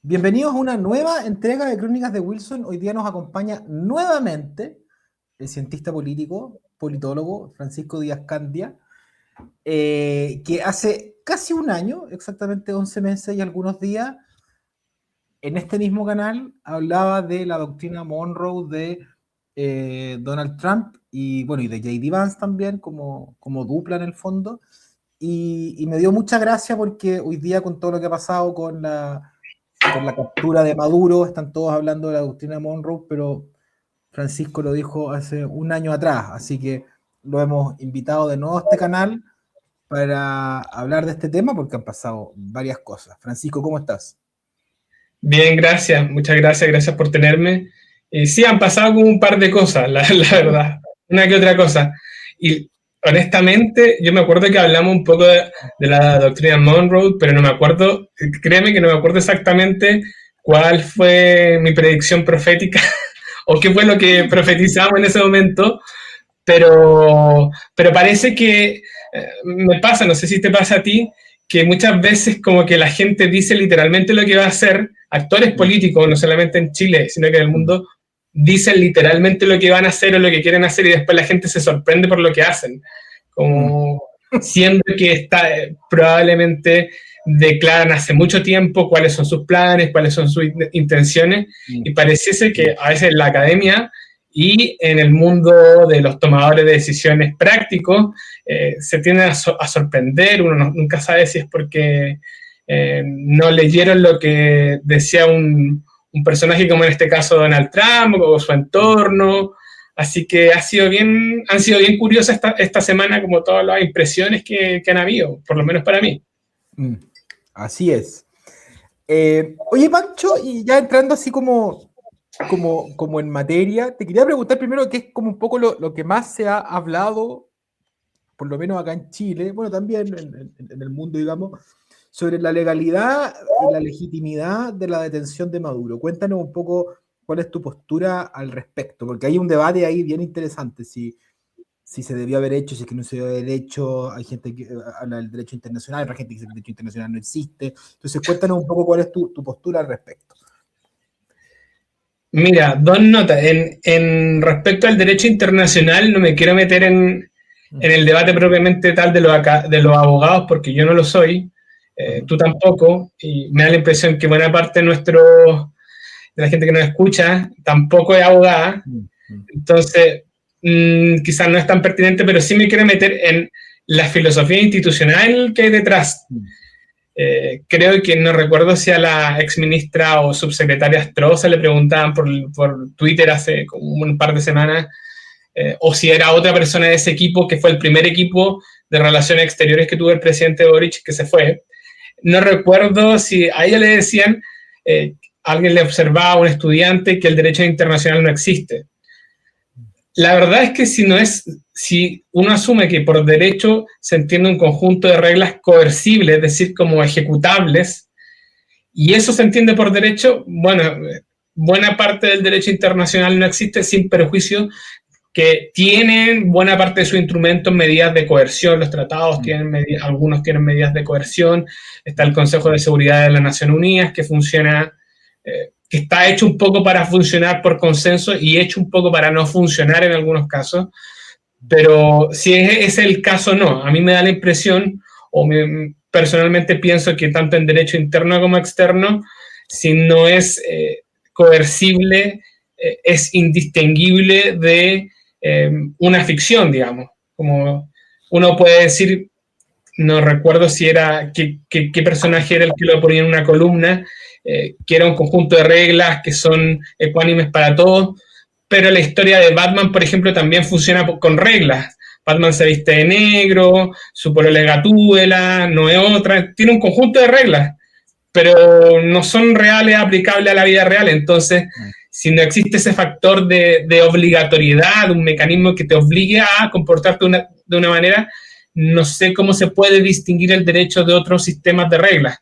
Bienvenidos a una nueva entrega de Crónicas de Wilson. Hoy día nos acompaña nuevamente el cientista político, politólogo Francisco Díaz Candia, que hace casi un año, exactamente 11 meses y algunos días, en este mismo canal hablaba de la doctrina Monroe de Donald Trump y bueno, y de J.D. Vance también como dupla en el fondo. Y me dio mucha gracia porque hoy día con todo lo que ha pasado con la captura de Maduro, están todos hablando de la doctrina Monroe, pero Francisco lo dijo hace un año atrás, así que lo hemos invitado de nuevo a este canal para hablar de este tema porque han pasado varias cosas. Francisco, ¿cómo estás? Bien, gracias, muchas gracias, gracias por tenerme. Sí, han pasado como un par de cosas, la verdad, una que otra cosa. Y honestamente, yo me acuerdo que hablamos un poco de la doctrina Monroe, pero no me acuerdo, créeme que no me acuerdo exactamente cuál fue mi predicción profética o qué fue lo que profetizamos en ese momento, pero parece que me pasa, no sé si te pasa a ti, que muchas veces como que la gente dice literalmente lo que va a hacer, actores políticos, no solamente en Chile, sino que en el mundo, dicen literalmente lo que van a hacer o lo que quieren hacer y después la gente se sorprende por lo que hacen, como siendo que está, probablemente declaran hace mucho tiempo cuáles son sus planes, cuáles son sus intenciones, y pareciese que a veces la academia y en el mundo de los tomadores de decisiones prácticos se tienden a sorprender, uno nunca sabe si es porque no leyeron lo que decía un personaje como en este caso Donald Trump o su entorno, así que han sido bien curiosas esta semana como todas las impresiones que han habido, por lo menos para mí. Así es. Oye, Pancho, y ya entrando así como en materia, te quería preguntar primero qué es como un poco lo que más se ha hablado, por lo menos acá en Chile, bueno, también en el mundo, digamos, sobre la legalidad y la legitimidad de la detención de Maduro. Cuéntanos un poco cuál es tu postura al respecto, porque hay un debate ahí bien interesante, si se debió haber hecho, si es que no se debió haber hecho, hay gente que habla del derecho internacional, otra gente que dice que el derecho internacional no existe. Entonces, cuéntanos un poco cuál es tu postura al respecto. Mira, dos notas. En respecto al derecho internacional, no me quiero meter en el debate propiamente tal de los abogados, porque yo no lo soy, tú tampoco, y me da la impresión que buena parte de la gente que nos escucha tampoco es abogada, entonces quizás no es tan pertinente, pero sí me quiero meter en la filosofía institucional que hay detrás. Creo que no recuerdo si a la exministra o subsecretaria Astroza le preguntaban por Twitter hace como un par de semanas, o si era otra persona de ese equipo, que fue el primer equipo de relaciones exteriores que tuvo el presidente Boric, que se fue. No recuerdo si a ella le decían, alguien le observaba a un estudiante que el derecho internacional no existe. La verdad es que si uno asume que por derecho se entiende un conjunto de reglas coercibles, es decir, como ejecutables, y eso se entiende por derecho, bueno, buena parte del derecho internacional no existe, sin perjuicio que tienen buena parte de sus instrumentos medidas de coerción, los tratados tienen algunos tienen medidas de coerción, está el Consejo de Seguridad de las Naciones Unidas que funciona, que está hecho un poco para funcionar por consenso y hecho un poco para no funcionar en algunos casos, pero si es el caso, no. A mí me da la impresión, personalmente pienso que tanto en derecho interno como externo, si no es coercible, es indistinguible de una ficción, digamos. Como uno puede decir, no recuerdo si era, qué personaje era el que lo ponía en una columna, que era un conjunto de reglas que son ecuánimes para todos, pero la historia de Batman, por ejemplo, también funciona con reglas. Batman se viste de negro, su polola es Gatúbela, no es otra, tiene un conjunto de reglas, pero no son reales, aplicables a la vida real. Entonces, si no existe ese factor de obligatoriedad, un mecanismo que te obligue a comportarte de una manera, no sé cómo se puede distinguir el derecho de otros sistemas de reglas.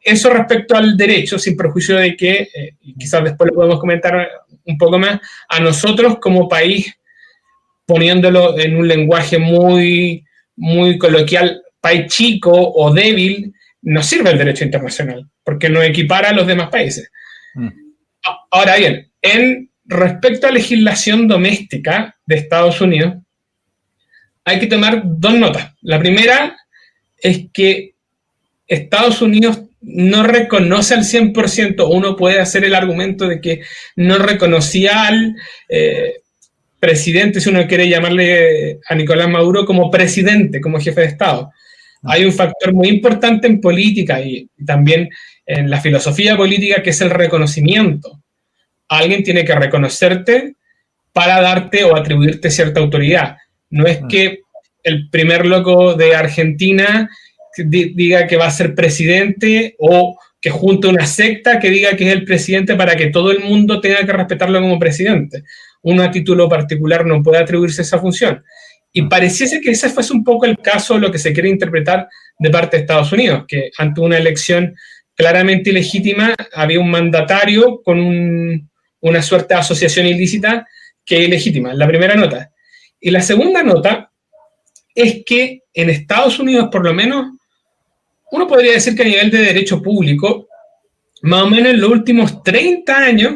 Eso respecto al derecho, sin perjuicio de que, quizás después lo podemos comentar un poco más, a nosotros como país, poniéndolo en un lenguaje muy coloquial, país chico o débil, nos sirve el derecho internacional. porque no equipara a los demás países. Ahora bien, respecto a legislación doméstica de Estados Unidos, hay que tomar dos notas. La primera es que Estados Unidos no reconoce al 100%, uno puede hacer el argumento de que no reconocía al presidente, si uno quiere llamarle a Nicolás Maduro como presidente, como jefe de Estado. Hay un factor muy importante en política y también en la filosofía política, que es el reconocimiento. Alguien tiene que reconocerte para darte o atribuirte cierta autoridad. No es que el primer loco de Argentina diga que va a ser presidente o que junte una secta que diga que es el presidente para que todo el mundo tenga que respetarlo como presidente. Uno a título particular no puede atribuirse esa función. Y pareciese que ese fuese un poco el caso, lo que se quiere interpretar de parte de Estados Unidos, que ante una elección claramente ilegítima había un mandatario con una suerte de asociación ilícita que es ilegítima. La primera nota. Y la segunda nota es que en Estados Unidos, por lo menos, uno podría decir que a nivel de derecho público, más o menos en los últimos 30 años,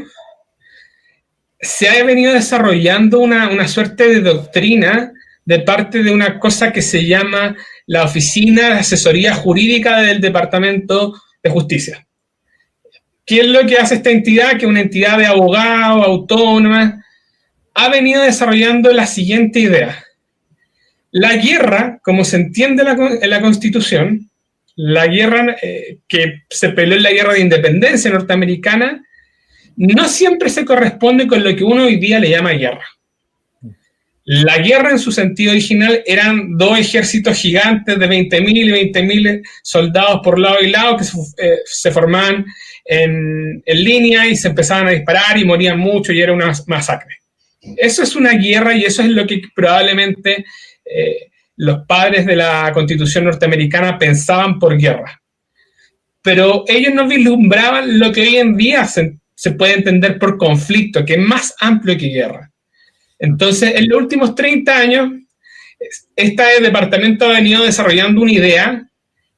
se ha venido desarrollando una suerte de doctrina de parte de una cosa que se llama la Oficina de Asesoría Jurídica del Departamento de Justicia. ¿Qué es lo que hace esta entidad? Que es una entidad de abogados, autónoma, ha venido desarrollando la siguiente idea. La guerra, como se entiende en la Constitución, la guerra que se peleó en la guerra de independencia norteamericana, no siempre se corresponde con lo que uno hoy día le llama guerra. La guerra en su sentido original eran dos ejércitos gigantes de 20.000 y 20.000 soldados por lado y lado que se formaban en línea y se empezaban a disparar y morían mucho y era una masacre. Eso es una guerra y eso es lo que probablemente los padres de la Constitución norteamericana pensaban por guerra. Pero ellos no vislumbraban lo que hoy en día se puede entender por conflicto, que es más amplio que guerra. Entonces, en los últimos 30 años, este departamento ha venido desarrollando una idea,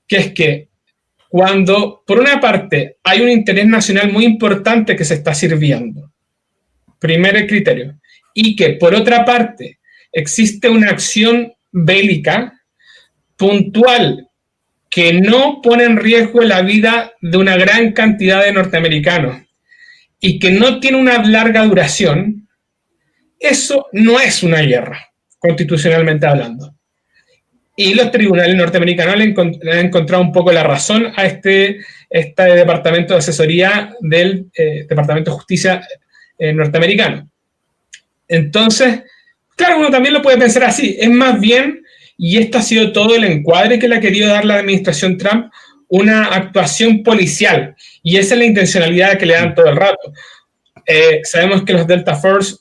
que es que cuando, por una parte, hay un interés nacional muy importante que se está sirviendo, primer criterio, y que, por otra parte, existe una acción bélica puntual que no pone en riesgo la vida de una gran cantidad de norteamericanos y que no tiene una larga duración, eso no es una guerra, constitucionalmente hablando. Y los tribunales norteamericanos le han encontrado un poco la razón a este departamento de asesoría del Departamento de Justicia norteamericano. Entonces, claro, uno también lo puede pensar así. Es más bien, y esto ha sido todo el encuadre que le ha querido dar la administración Trump, una actuación policial. Y esa es la intencionalidad que le dan todo el rato. Sabemos que los Delta Force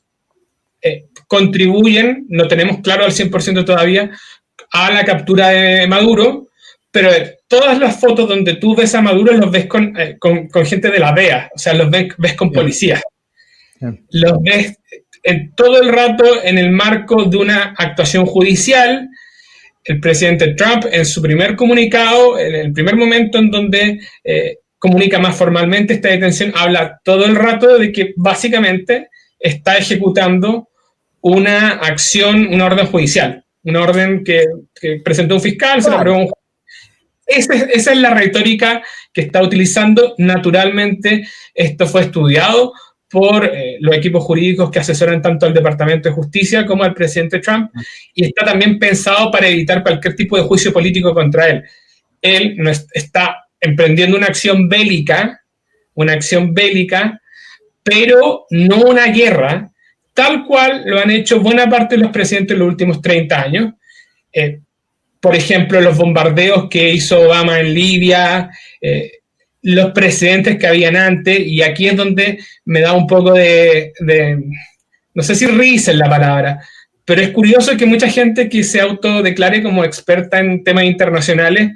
contribuyen, no tenemos claro al 100% todavía, a la captura de Maduro, pero todas las fotos donde tú ves a Maduro los ves con gente de la DEA, o sea, los ves con policías. Los ves todo el rato en el marco de una actuación judicial. El presidente Trump, en su primer comunicado, en el primer momento en donde comunica más formalmente esta detención, habla todo el rato de que básicamente está ejecutando una acción, una orden judicial, una orden que presentó un fiscal, se la aprobó un juez. Esa es la retórica que está utilizando. Naturalmente, esto fue estudiado por los equipos jurídicos que asesoran tanto al Departamento de Justicia como al presidente Trump, y está también pensado para evitar cualquier tipo de juicio político contra él. Él no está emprendiendo una acción bélica, pero no una guerra, tal cual lo han hecho buena parte de los presidentes en los últimos 30 años. Por ejemplo, los bombardeos que hizo Obama en Libia, los precedentes que habían antes, y aquí es donde me da un poco de no sé si risa es la palabra, pero es curioso que mucha gente que se autodeclare como experta en temas internacionales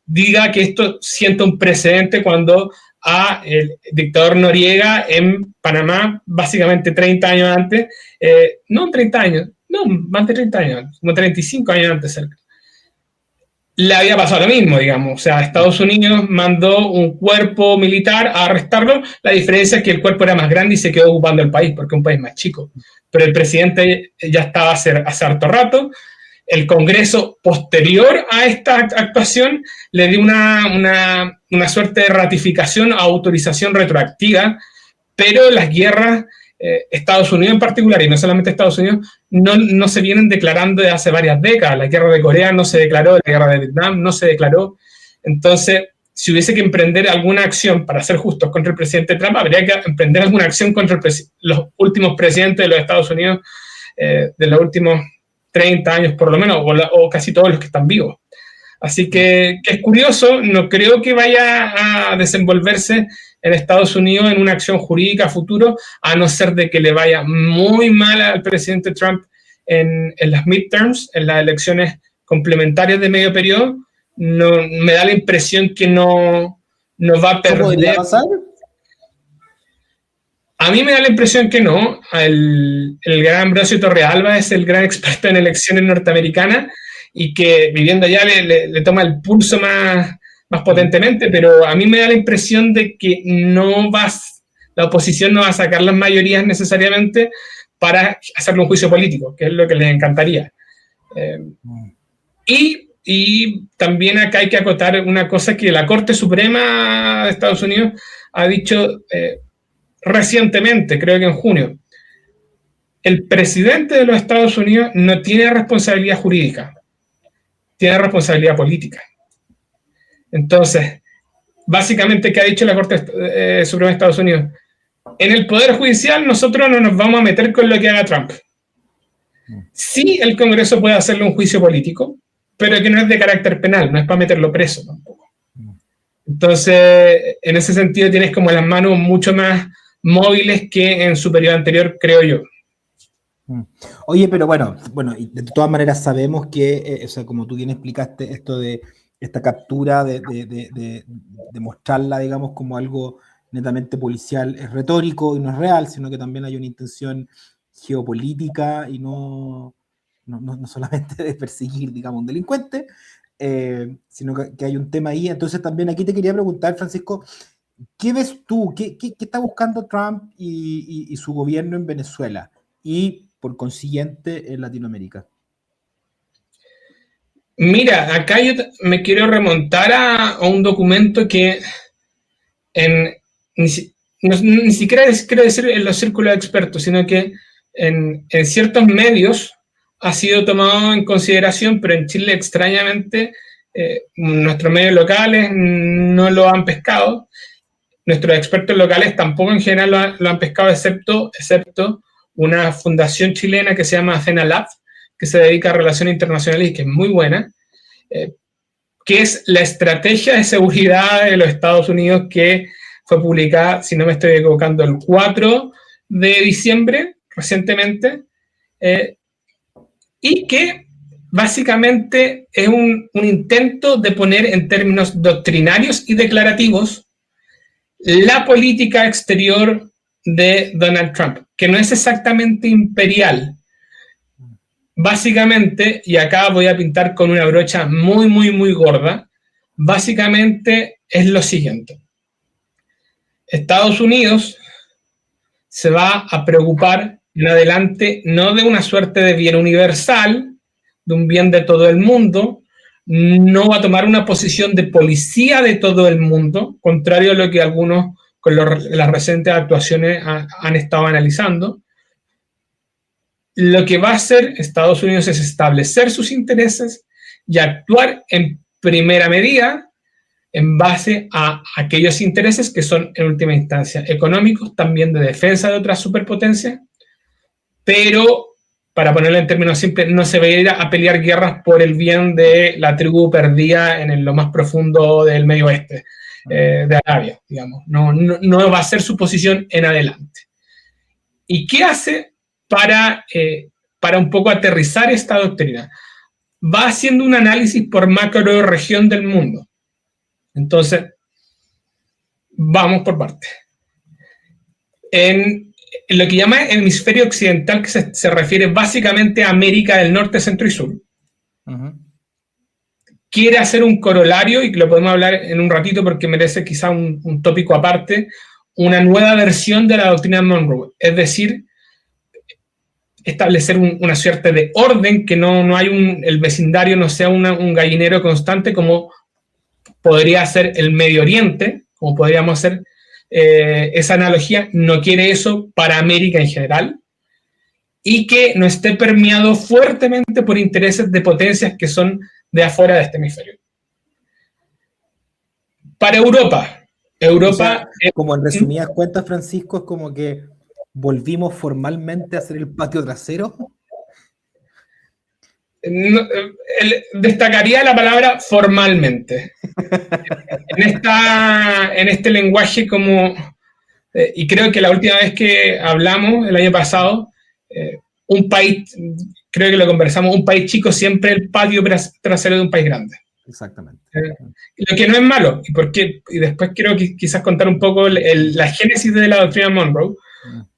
diga que esto sienta un precedente cuando a el dictador Noriega en Panamá, básicamente 30 años antes, no 30 años, no, más de 30 años, como 35 años antes cerca. le había pasado lo mismo, digamos. O sea, Estados Unidos mandó un cuerpo militar a arrestarlo. La diferencia es que el cuerpo era más grande y se quedó ocupando el país, porque es un país más chico. Pero el presidente ya estaba hace harto rato. El Congreso, posterior a esta actuación, le dio una suerte de ratificación o autorización retroactiva, pero las guerras, Estados Unidos en particular, y no solamente Estados Unidos, no se vienen declarando desde hace varias décadas. La guerra de Corea no se declaró, la guerra de Vietnam no se declaró. Entonces, si hubiese que emprender alguna acción, para ser justos, contra el presidente Trump, habría que emprender alguna acción contra los últimos presidentes de los Estados Unidos, de los últimos 30 años por lo menos, o casi todos los que están vivos. Así que es curioso, no creo que vaya a desenvolverse en Estados Unidos en una acción jurídica a futuro, a no ser de que le vaya muy mal al presidente Trump en las midterms, en las elecciones complementarias de medio periodo. No, me da la impresión que no va a perder. ¿Cómo podría pasar? A mí me da la impresión que no. El gran Ambrosio Torrealba es el gran experto en elecciones norteamericanas y que viviendo allá le toma el pulso más potentemente, pero a mí me da la impresión de que la oposición no va a sacar las mayorías necesariamente para hacerle un juicio político, que es lo que les encantaría. Y también acá hay que acotar una cosa que la Corte Suprema de Estados Unidos ha dicho recientemente, creo que en junio. El presidente de los Estados Unidos no tiene responsabilidad jurídica, tiene responsabilidad política. Entonces, básicamente, ¿qué ha dicho la Corte Suprema de Estados Unidos? En el Poder Judicial nosotros no nos vamos a meter con lo que haga Trump. Sí, el Congreso puede hacerle un juicio político, pero que no es de carácter penal, no es para meterlo preso tampoco. Entonces, en ese sentido tienes como las manos mucho más móviles que en su periodo anterior, creo yo. Oye, pero bueno, y de todas maneras sabemos que, o sea, como tú bien explicaste, esto de esta captura, de mostrarla, digamos, como algo netamente policial, es retórico y no es real, sino que también hay una intención geopolítica y no solamente de perseguir, digamos, un delincuente, sino que hay un tema ahí. Entonces también aquí te quería preguntar, Francisco, ¿qué ves tú? ¿Qué está buscando Trump y su gobierno en Venezuela? Y por consiguiente en Latinoamérica. Mira, acá yo me quiero remontar a un documento que ni siquiera quiero decir en los círculos de expertos, sino que en ciertos medios ha sido tomado en consideración, pero en Chile extrañamente nuestros medios locales no lo han pescado, nuestros expertos locales tampoco en general lo han pescado, excepto una fundación chilena que se llama CENALAB, que se dedica a relaciones internacionales y que es muy buena, que es la estrategia de seguridad de los Estados Unidos, que fue publicada, si no me estoy equivocando, el 4 de diciembre, recientemente, y que básicamente es un intento de poner en términos doctrinarios y declarativos la política exterior de Donald Trump, que no es exactamente imperial. Básicamente, y acá voy a pintar con una brocha muy, muy, muy gorda, básicamente es lo siguiente. Estados Unidos se va a preocupar en adelante no de una suerte de bien universal, de un bien de todo el mundo, no va a tomar una posición de policía de todo el mundo, contrario a lo que algunos con las recientes actuaciones han estado analizando. Lo que va a hacer Estados Unidos es establecer sus intereses y actuar en primera medida en base a aquellos intereses que son en última instancia económicos, también de defensa de otras superpotencias, pero para ponerlo en términos simples, no se va a ir a pelear guerras por el bien de la tribu perdida en lo más profundo del Medio Oeste, de Arabia, digamos. No va a ser su posición en adelante. ¿Y qué hace para un poco aterrizar esta doctrina? Va haciendo un análisis por macro región del mundo. Entonces, vamos por partes. En lo que llama hemisferio occidental, que se refiere básicamente a América del Norte, Centro y Sur, quiere hacer un corolario, y que lo podemos hablar en un ratito porque merece quizá un tópico aparte, una nueva versión de la doctrina Monroe, es decir, establecer una suerte de orden, que no hay el vecindario no sea un gallinero constante como podría ser el Medio Oriente, como podríamos hacer esa analogía, no quiere eso para América en general, y que no esté permeado fuertemente por intereses de potencias que son de afuera de este hemisferio. Para Europa, O sea, como en resumidas cuentas, Francisco, es como que volvimos formalmente a hacer el patio trasero. Destacaría la palabra formalmente. En este lenguaje como, y creo que la última vez que hablamos, el año pasado, un país, creo que lo conversamos, un país chico siempre el patio trasero de un país grande. Exactamente. Lo que no es malo, y después quiero quizás contar un poco la génesis de la doctrina Monroe,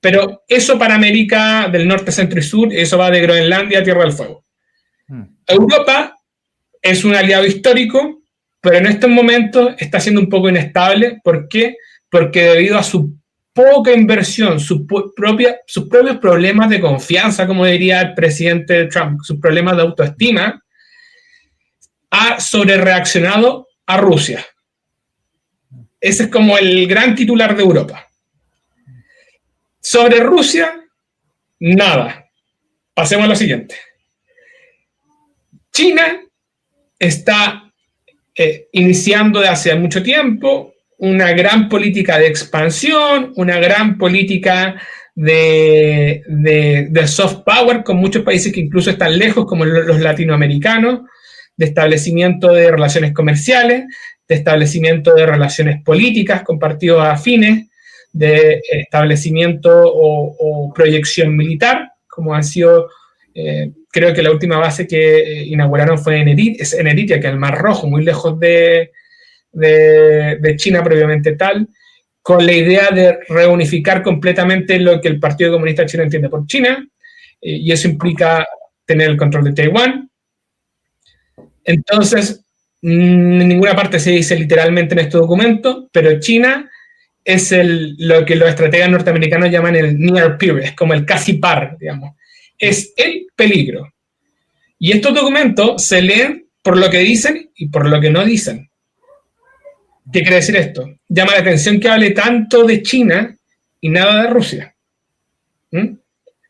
pero eso para América del Norte, Centro y Sur, eso va de Groenlandia a Tierra del Fuego. Europa es un aliado histórico, pero en estos momentos está siendo un poco inestable. ¿Por qué? Porque debido a su poca inversión, sus propios problemas de confianza, como diría el presidente Trump, sus problemas de autoestima, ha sobrereaccionado a Rusia. Ese es como el gran titular de Europa. Sobre Rusia, nada. Pasemos a lo siguiente. China está iniciando de hace mucho tiempo una gran política de expansión, una gran política de soft power con muchos países que incluso están lejos, como los latinoamericanos, de establecimiento de relaciones comerciales, de establecimiento de relaciones políticas con partidos afines, de establecimiento o proyección militar, como han sido, creo que la última base que inauguraron fue en Eritia, que es el Mar Rojo, muy lejos de China propiamente tal, con la idea de reunificar completamente lo que el Partido Comunista Chino entiende por China, y eso implica tener el control de Taiwán. Entonces, en ninguna parte se dice literalmente en este documento, pero China es lo que los estrategas norteamericanos llaman el near peer, es como el casi par, digamos. Es el peligro. Y estos documentos se leen por lo que dicen y por lo que no dicen. ¿Qué quiere decir esto? Llama la atención que hable tanto de China y nada de Rusia.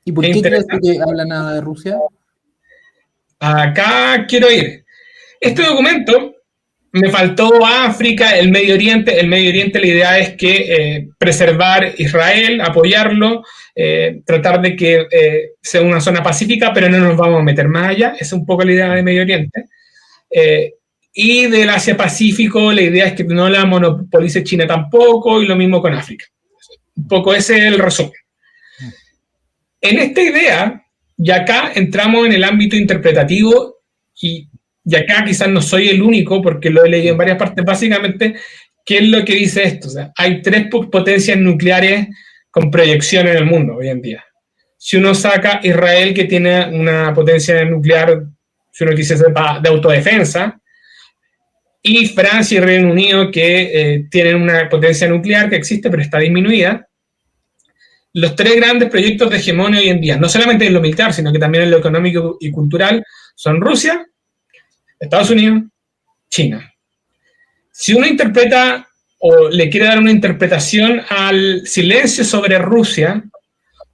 ¿Y por qué crees que habla nada de Rusia? Acá quiero ir. Este documento, me faltó África, el Medio Oriente. El Medio Oriente, la idea es que preservar Israel, apoyarlo, tratar de que sea una zona pacífica, pero no nos vamos a meter más allá. Esa es un poco la idea de Medio Oriente. Y del Asia-Pacífico, la idea es que no la monopolice China tampoco, y lo mismo con África. Un poco ese es el resumen. En esta idea, y acá entramos en el ámbito interpretativo, y acá quizás no soy el único, porque lo he leído en varias partes, básicamente, ¿qué es lo que dice esto? O sea, hay 3 potencias nucleares con proyección en el mundo hoy en día. Si uno saca Israel, que tiene una potencia nuclear, si uno quisiese, de autodefensa, y Francia y Reino Unido, que tienen una potencia nuclear que existe, pero está disminuida, los 3 grandes proyectos de hegemonía hoy en día, no solamente en lo militar, sino que también en lo económico y cultural, son Rusia, Estados Unidos, China. Si uno interpreta o le quiere dar una interpretación al silencio sobre Rusia,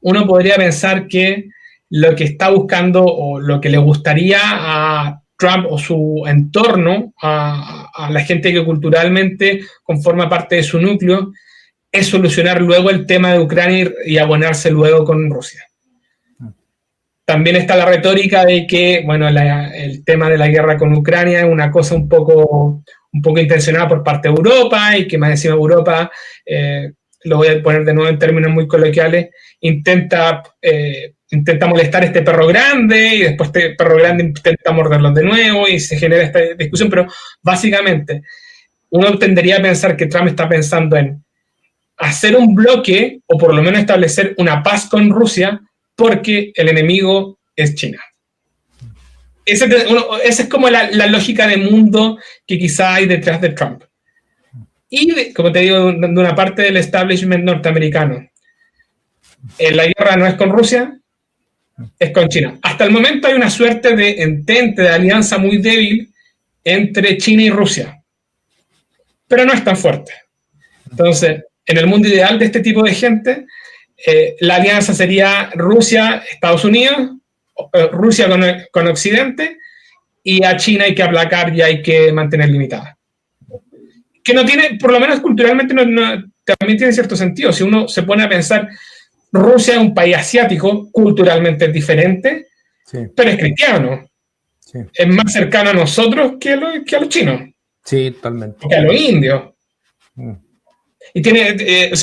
uno podría pensar que lo que está buscando o lo que le gustaría a Trump o su entorno, a la gente que culturalmente conforma parte de su núcleo, es solucionar luego el tema de Ucrania y abonarse luego con Rusia. También está la retórica de que, bueno, el tema de la guerra con Ucrania es una cosa un poco intencionada por parte de Europa, y que más encima Europa, lo voy a poner de nuevo en términos muy coloquiales, intenta molestar a este perro grande, y después este perro grande intenta morderlo de nuevo, y se genera esta discusión. Pero básicamente uno tendería a pensar que Trump está pensando en hacer un bloque, o por lo menos establecer una paz con Rusia, porque el enemigo es China. esa es como la lógica de mundo que quizá hay detrás de Trump. Y, como te digo, de una parte del establishment norteamericano. La guerra no es con Rusia, es con China. Hasta el momento hay una suerte de entente, de alianza muy débil entre China y Rusia, pero no es tan fuerte. Entonces, en el mundo ideal de este tipo de gente, la alianza sería Rusia, Estados Unidos, Rusia con Occidente, y a China hay que aplacar y hay que mantener limitada. Que no tiene, por lo menos culturalmente, también tiene cierto sentido. Si uno se pone a pensar, Rusia es un país asiático, culturalmente diferente, sí, pero es cristiano. Sí. Es más cercano a nosotros que a los chinos. Sí, totalmente. Que a los indios. Y tiene,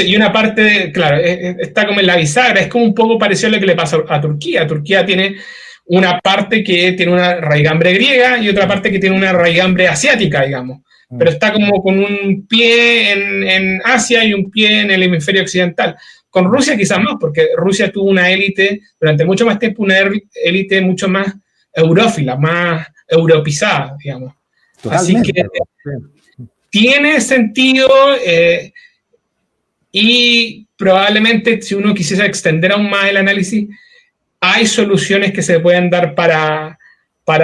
y una parte, claro, está como en la bisagra, es como un poco parecido a lo que le pasa a Turquía. Turquía tiene una parte que tiene una raigambre griega y otra parte que tiene una raigambre asiática, digamos. Pero está como con un pie en Asia y un pie en el hemisferio occidental. Con Rusia quizás más, porque Rusia tuvo una élite, durante mucho más tiempo, una élite mucho más eurófila, más europizada, digamos. Totalmente. Así que tiene sentido, y probablemente si uno quisiese extender aún más el análisis, hay soluciones que se pueden dar para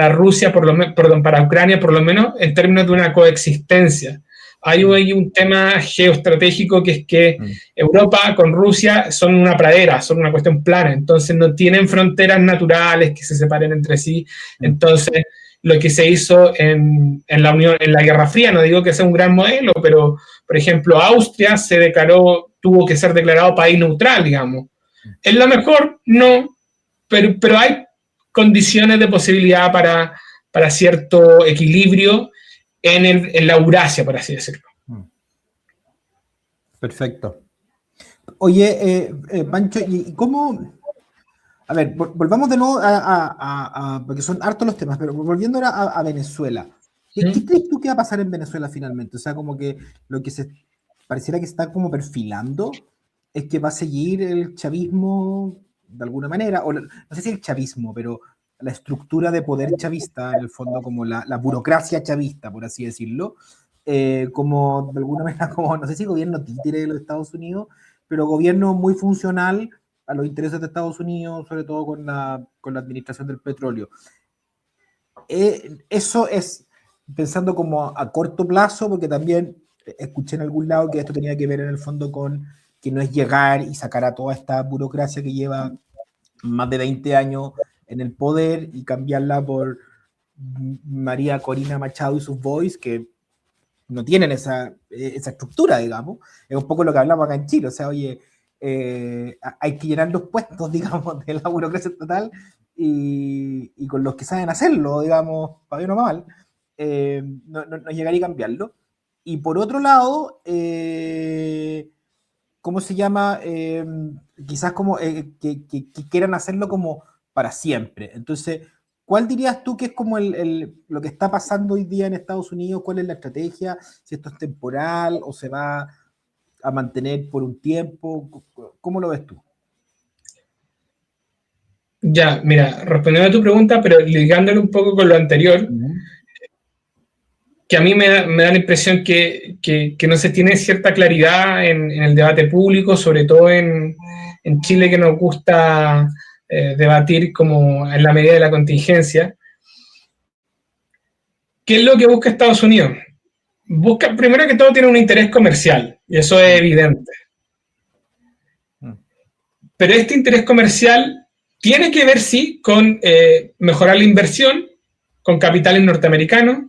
Rusia, para Ucrania, por lo menos, en términos de una coexistencia. Hay un tema geoestratégico que es que Europa con Rusia son una pradera, son una cuestión plana, entonces no tienen fronteras naturales que se separen entre sí. Entonces, lo que se hizo en la Guerra Fría, no digo que sea un gran modelo, pero, por ejemplo, Austria tuvo que ser declarado país neutral, digamos. ¿Es lo mejor? No, pero hay condiciones de posibilidad para cierto equilibrio en la Eurasia, por así decirlo. Perfecto. Oye, Pancho, ¿y cómo? A ver, volvamos de nuevo porque son hartos los temas, pero volviendo ahora a Venezuela. ¿Qué crees tú que va a pasar en Venezuela finalmente? O sea, como que lo que pareciera que está como perfilando es que va a seguir el chavismo de alguna manera, o no sé si el chavismo, pero la estructura de poder chavista, en el fondo como la burocracia chavista, por así decirlo, como de alguna manera, como no sé si gobierno títere de los Estados Unidos, pero gobierno muy funcional a los intereses de Estados Unidos, sobre todo con la administración del petróleo. Eso es pensando como a corto plazo, porque también escuché en algún lado que esto tenía que ver en el fondo con que no es llegar y sacar a toda esta burocracia que lleva más de 20 años en el poder y cambiarla por María Corina Machado y sus boys, que no tienen esa estructura, digamos. Es un poco lo que hablamos acá en Chile, o sea, oye, hay que llenar los puestos, digamos, de la burocracia estatal y con los que saben hacerlo, digamos, para bien o mal, no llegar y cambiarlo. Y por otro lado, ¿cómo se llama? Quizás como que quieran hacerlo como para siempre. Entonces, ¿cuál dirías tú que es como lo que está pasando hoy día en Estados Unidos? ¿Cuál es la estrategia? Si esto es temporal o se va a mantener por un tiempo. ¿Cómo lo ves tú? Ya, mira, respondiendo a tu pregunta, pero ligándolo un poco con lo anterior, que a mí me da la impresión que no se tiene cierta claridad en el debate público, sobre todo en Chile, que nos gusta debatir como en la medida de la contingencia. ¿Qué es lo que busca Estados Unidos? Busca, primero que todo, tiene un interés comercial, y eso es evidente. Pero este interés comercial tiene que ver, sí, con mejorar la inversión, con capitales norteamericanos,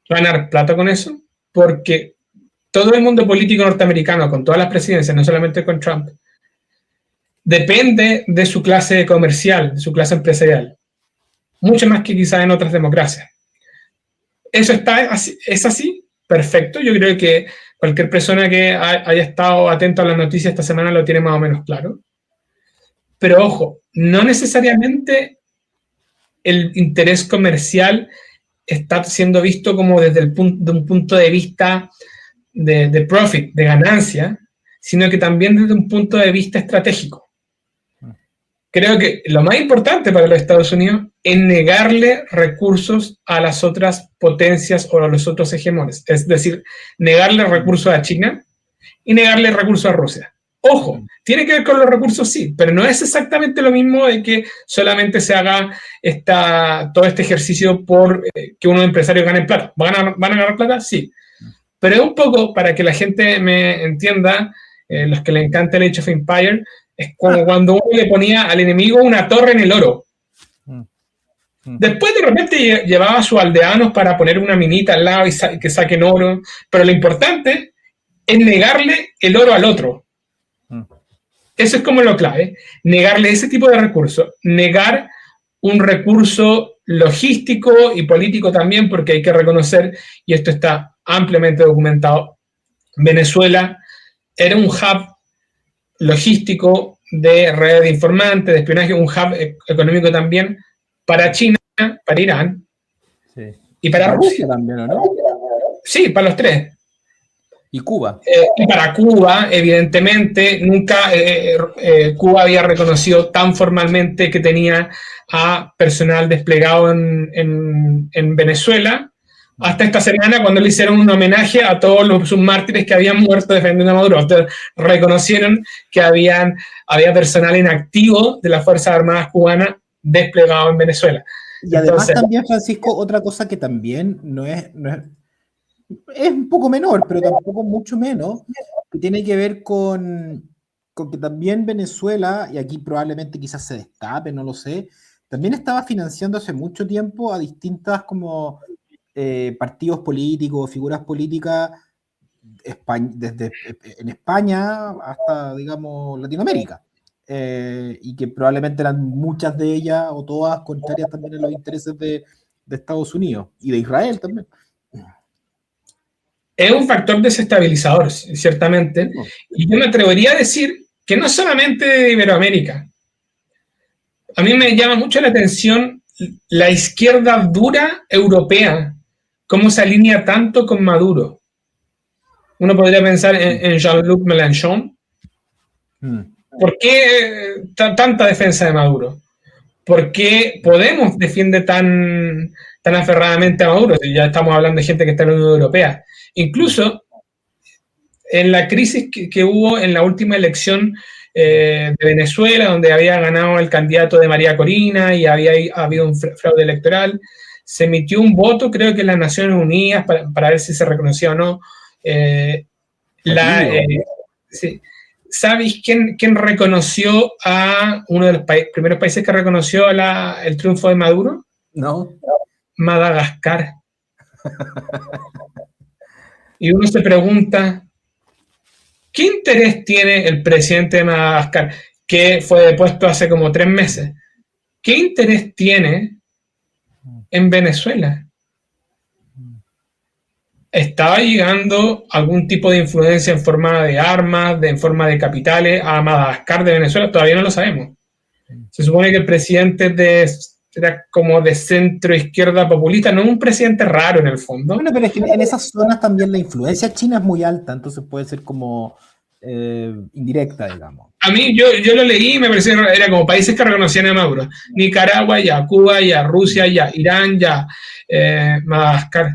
ganar plata con eso, porque todo el mundo político norteamericano, con todas las presidencias, no solamente con Trump, depende de su clase comercial, de su clase empresarial, mucho más que quizás en otras democracias. ¿Eso es así? Perfecto. Yo creo que cualquier persona que haya estado atento a las noticias esta semana lo tiene más o menos claro. Pero ojo, no necesariamente el interés comercial está siendo visto como desde de un punto de vista de profit, de ganancia, sino que también desde un punto de vista estratégico. creo que lo más importante para los Estados Unidos es negarle recursos a las otras potencias o a los otros hegemones. Es decir, negarle recursos a China y negarle recursos a Rusia. Ojo, tiene que ver con los recursos, sí, pero no es exactamente lo mismo de que solamente se haga todo este ejercicio por que unos empresarios ganen plata. ¿Van a ganar plata? Sí. Pero es un poco, para que la gente me entienda, los que le encanta el Age of Empire, es como cuando uno le ponía al enemigo una torre en el oro. Después de repente llevaba a sus aldeanos para poner una minita al lado y que saquen oro, pero lo importante es negarle el oro al otro. Eso es como lo clave, negarle ese tipo de recursos, negar un recurso logístico y político también, porque hay que reconocer, y esto está ampliamente documentado, Venezuela era un hub logístico de red de informantes, de espionaje, un hub económico también para China, para Irán, sí. Y para Rusia también, ¿o no? Sí, para los tres. ¿Y Cuba? Y para Cuba, evidentemente, nunca Cuba había reconocido tan formalmente que tenía a personal desplegado en Venezuela, hasta esta semana cuando le hicieron un homenaje a todos sus mártires que habían muerto defendiendo a Maduro. Entonces, reconocieron que había personal en activo de las Fuerzas Armadas cubanas desplegado en Venezuela. Y además también, Francisco, otra cosa que también es un poco menor, pero tampoco mucho menos, que tiene que ver con que también Venezuela, y aquí probablemente quizás se destape, no lo sé, también estaba financiando hace mucho tiempo a distintas como partidos políticos, figuras políticas, desde en España hasta, digamos, Latinoamérica. Y que probablemente eran muchas de ellas o todas contrarias también a los intereses de Estados Unidos y de Israel también. Es un factor desestabilizador, ciertamente, y yo me atrevería a decir que no solamente de Iberoamérica. A mí me llama mucho la atención la izquierda dura europea, cómo se alinea tanto con Maduro. Uno podría pensar en Jean-Luc Mélenchon. ¿Por qué tanta defensa de Maduro? ¿Por qué Podemos defiende tan aferradamente a Maduro? Si ya estamos hablando de gente que está en la Unión Europea. Incluso en la crisis que hubo en la última elección de Venezuela, donde había ganado el candidato de María Corina y había habido un fraude electoral, se emitió un voto, creo que en las Naciones Unidas, para ver si se reconocía o no. Sí. ¿Sabéis quién reconoció a uno de los primeros países que reconoció el triunfo de Maduro? No. Madagascar. Y uno se pregunta, ¿qué interés tiene el presidente de Madagascar, que fue depuesto hace como 3 meses? ¿Qué interés tiene en Venezuela? ¿Estaba llegando algún tipo de influencia en forma de armas, en forma de capitales a Madagascar de Venezuela? Todavía no lo sabemos. Se supone que el presidente era como de centro izquierda populista, no es un presidente raro en el fondo. Bueno, pero es que en esas zonas también la influencia china es muy alta, entonces puede ser como indirecta, digamos. A mí, yo lo leí y me pareció, era como países que reconocían a Maduro. Nicaragua ya, Cuba ya, Rusia ya, Irán ya, Madagascar.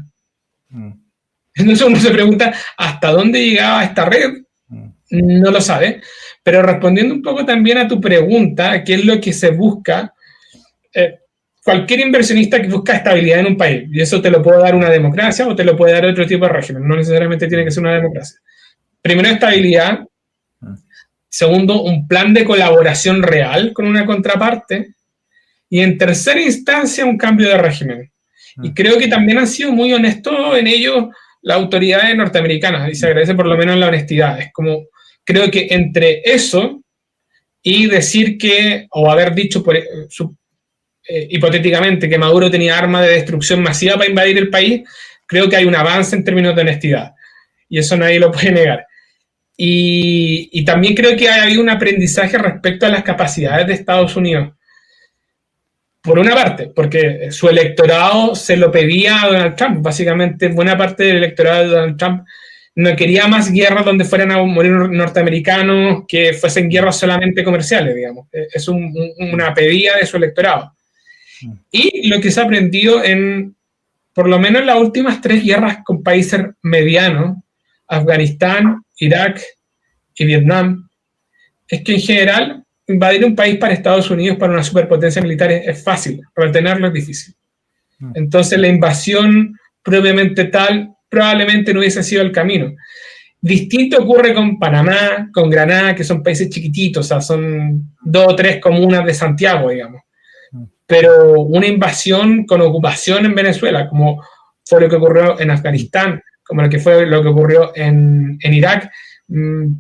Entonces uno se pregunta, ¿hasta dónde llegaba esta red? No lo sabe. Pero respondiendo un poco también a tu pregunta, ¿qué es lo que se busca? Cualquier inversionista que busca estabilidad en un país, y eso te lo puede dar una democracia o te lo puede dar otro tipo de régimen, no necesariamente tiene que ser una democracia. Primero, estabilidad. Segundo, un plan de colaboración real con una contraparte. Y en tercera instancia, un cambio de régimen. Y creo que también han sido muy honestos en ello las autoridades norteamericanas, y se agradece por lo menos la honestidad. Es como, creo que entre eso y decir que, o haber dicho hipotéticamente que Maduro tenía armas de destrucción masiva para invadir el país, creo que hay un avance en términos de honestidad. Y eso nadie lo puede negar. Y también creo que ha habido un aprendizaje respecto a las capacidades de Estados Unidos. Por una parte, porque su electorado se lo pedía a Donald Trump. Básicamente, buena parte del electorado de Donald Trump no quería más guerras donde fueran a morir norteamericanos que fuesen guerras solamente comerciales, digamos. Es una pedida de su electorado. Y lo que se ha aprendido en, por lo menos, las últimas 3 guerras con países medianos, Afganistán, Irak y Vietnam, es que en general invadir un país para Estados Unidos, para una superpotencia militar, es fácil, retenerlo es difícil. Entonces la invasión propiamente tal probablemente no hubiese sido el camino. Distinto ocurre con Panamá, con Granada, que son países chiquititos, o sea, son 2 o 3 comunas de Santiago, digamos. Pero una invasión con ocupación en Venezuela, como fue lo que ocurrió en Afganistán, como lo que fue lo que ocurrió en Irak,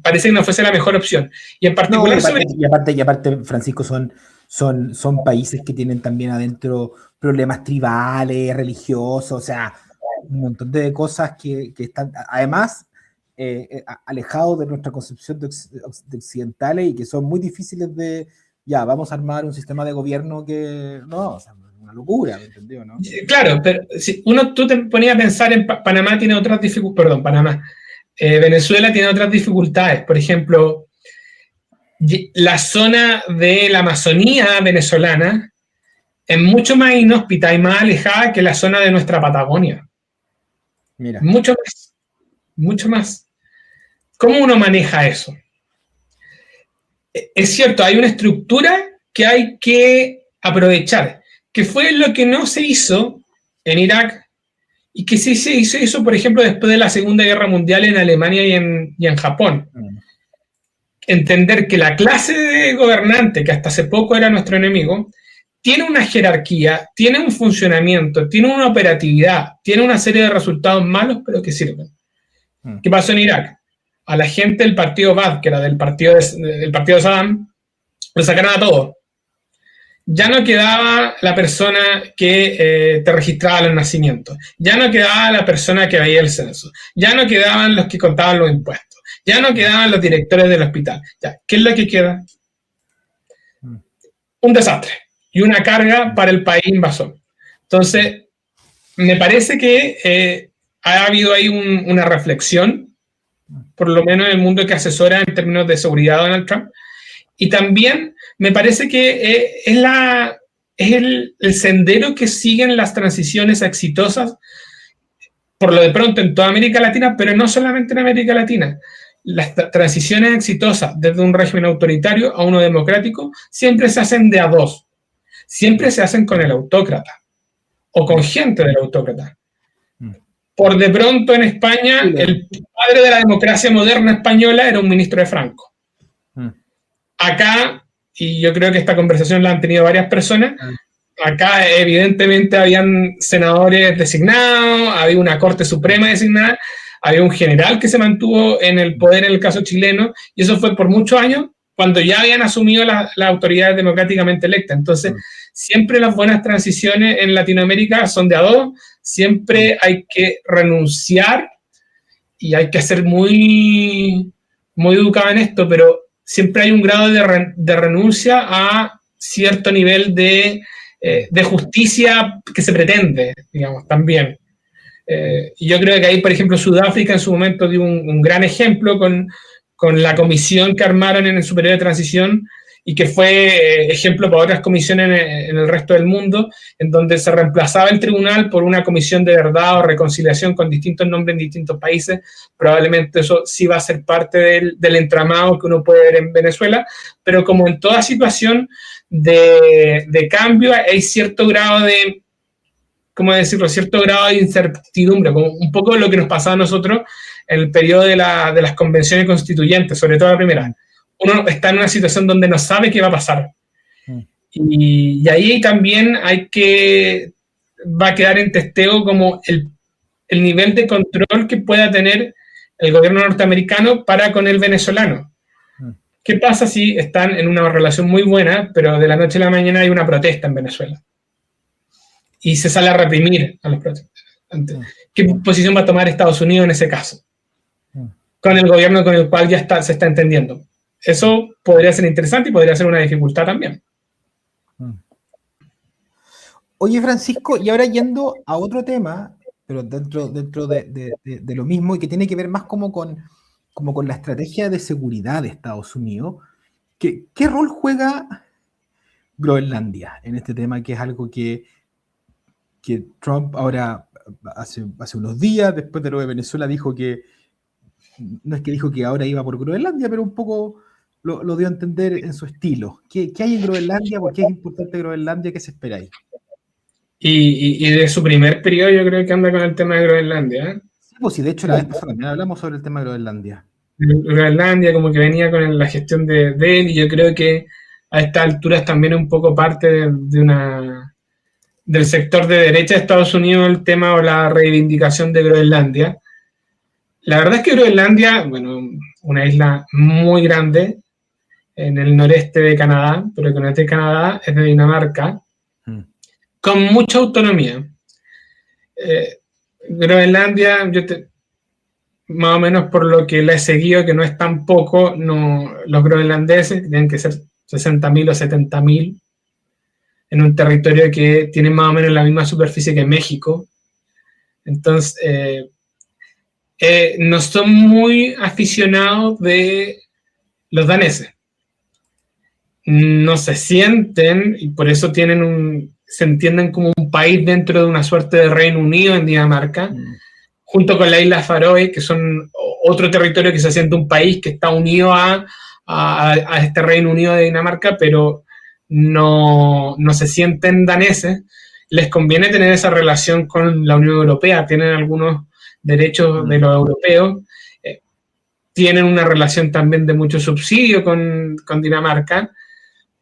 parece que no fuese la mejor opción. Y en particular... No, y aparte, Francisco, son países que tienen también adentro problemas tribales, religiosos, o sea, un montón de cosas que están, además, alejados de nuestra concepción de occidentales y que son muy difíciles de, ya, vamos a armar un sistema de gobierno que, no, o sea, una locura, ¿me entendió, no? Claro, pero si tú te ponías a pensar en Panamá tiene otras dificultades, perdón, Venezuela tiene otras dificultades, por ejemplo, la zona de la Amazonía venezolana es mucho más inhóspita y más alejada que la zona de nuestra Patagonia. Mira. Mucho más, mucho más. ¿Cómo uno maneja eso? Es cierto, hay una estructura que hay que aprovechar, que fue lo que no se hizo en Irak y que sí se hizo, por ejemplo, después de la Segunda Guerra Mundial en Alemania y en Japón. Entender que la clase de gobernante, que hasta hace poco era nuestro enemigo, tiene una jerarquía, tiene un funcionamiento, tiene una operatividad, tiene una serie de resultados malos, pero que sirven. ¿Qué pasó en Irak? A la gente del partido Baath, que era del partido de Saddam, lo sacaron a todos. Ya no quedaba la persona que te registraba los nacimientos, ya no quedaba la persona que veía el censo, ya no quedaban los que contaban los impuestos, ya no quedaban los directores del hospital. Ya, ¿qué es lo que queda? Un desastre y una carga para el país invasor. Entonces, me parece que ha habido ahí una reflexión, por lo menos en el mundo que asesora en términos de seguridad a Donald Trump, y también me parece que es el sendero que siguen las transiciones exitosas, por lo de pronto en toda América Latina, pero no solamente en América Latina. Las transiciones exitosas desde un régimen autoritario a uno democrático siempre se hacen de a dos. Siempre se hacen con el autócrata o con gente del autócrata. Por de pronto en España, el padre de la democracia moderna española era un ministro de Franco. Acá, y yo creo que esta conversación la han tenido varias personas, acá evidentemente habían senadores designados, había una Corte Suprema designada, había un general que se mantuvo en el poder en el caso chileno, y eso fue por muchos años, cuando ya habían asumido las autoridades democráticamente electas. Entonces, siempre las buenas transiciones en Latinoamérica son de a dos, siempre hay que renunciar, y hay que ser muy, muy educado en esto, pero siempre hay un grado de renuncia a cierto nivel de justicia que se pretende, digamos, también. Y yo creo que ahí, por ejemplo, Sudáfrica en su momento dio un gran ejemplo con la comisión que armaron en el Superior de Transición y que fue ejemplo para otras comisiones en el resto del mundo, en donde se reemplazaba el tribunal por una comisión de verdad o reconciliación con distintos nombres en distintos países. Probablemente eso sí va a ser parte del entramado que uno puede ver en Venezuela, pero como en toda situación de cambio hay cierto grado de, ¿cómo decirlo?, cierto grado de incertidumbre, como un poco lo que nos pasaba a nosotros en el periodo de las convenciones constituyentes, sobre todo la primera. Uno está en una situación donde no sabe qué va a pasar. Y ahí también va a quedar en testeo como el nivel de control que pueda tener el gobierno norteamericano para con el venezolano. ¿Qué pasa si están en una relación muy buena, pero de la noche a la mañana hay una protesta en Venezuela? Y se sale a reprimir a los protestantes. ¿Qué posición va a tomar Estados Unidos en ese caso? Con el gobierno con el cual ya se está entendiendo. Eso podría ser interesante y podría ser una dificultad también. Oye, Francisco, y ahora yendo a otro tema, pero dentro de lo mismo, y que tiene que ver más como con la estrategia de seguridad de Estados Unidos. ¿Qué rol juega Groenlandia en este tema, que es algo que Trump ahora, hace unos días, después de lo de Venezuela, dijo que, no es que dijo que ahora iba por Groenlandia, pero un poco lo dio a entender en su estilo? ¿Qué hay en Groenlandia? ¿Por qué es importante Groenlandia? ¿Qué se espera ahí? Y de su primer periodo yo creo que anda con el tema de Groenlandia, ¿eh? Sí, pues sí, de hecho la vez pasada también hablamos sobre el tema de Groenlandia. Groenlandia como que venía con la gestión de él, y yo creo que a estas alturas también es un poco parte del sector de derecha de Estados Unidos el tema o la reivindicación de Groenlandia. La verdad es que Groenlandia, bueno, una isla muy grande en el noreste de Canadá, pero que no es de Canadá, es de Dinamarca, con mucha autonomía. Groenlandia, más o menos por lo que la he seguido, que no es tan poco, no, los groenlandeses tienen que ser 60.000 o 70.000 en un territorio que tiene más o menos la misma superficie que México. Entonces, no son muy aficionados de los daneses. No se sienten, y por eso se entienden como un país dentro de una suerte de Reino Unido en Dinamarca, junto con las Islas Faroe, que son otro territorio que se siente un país que está unido a este Reino Unido de Dinamarca, pero no se sienten daneses. Les conviene tener esa relación con la Unión Europea, tienen algunos derechos de los europeos, tienen una relación también de mucho subsidio con Dinamarca,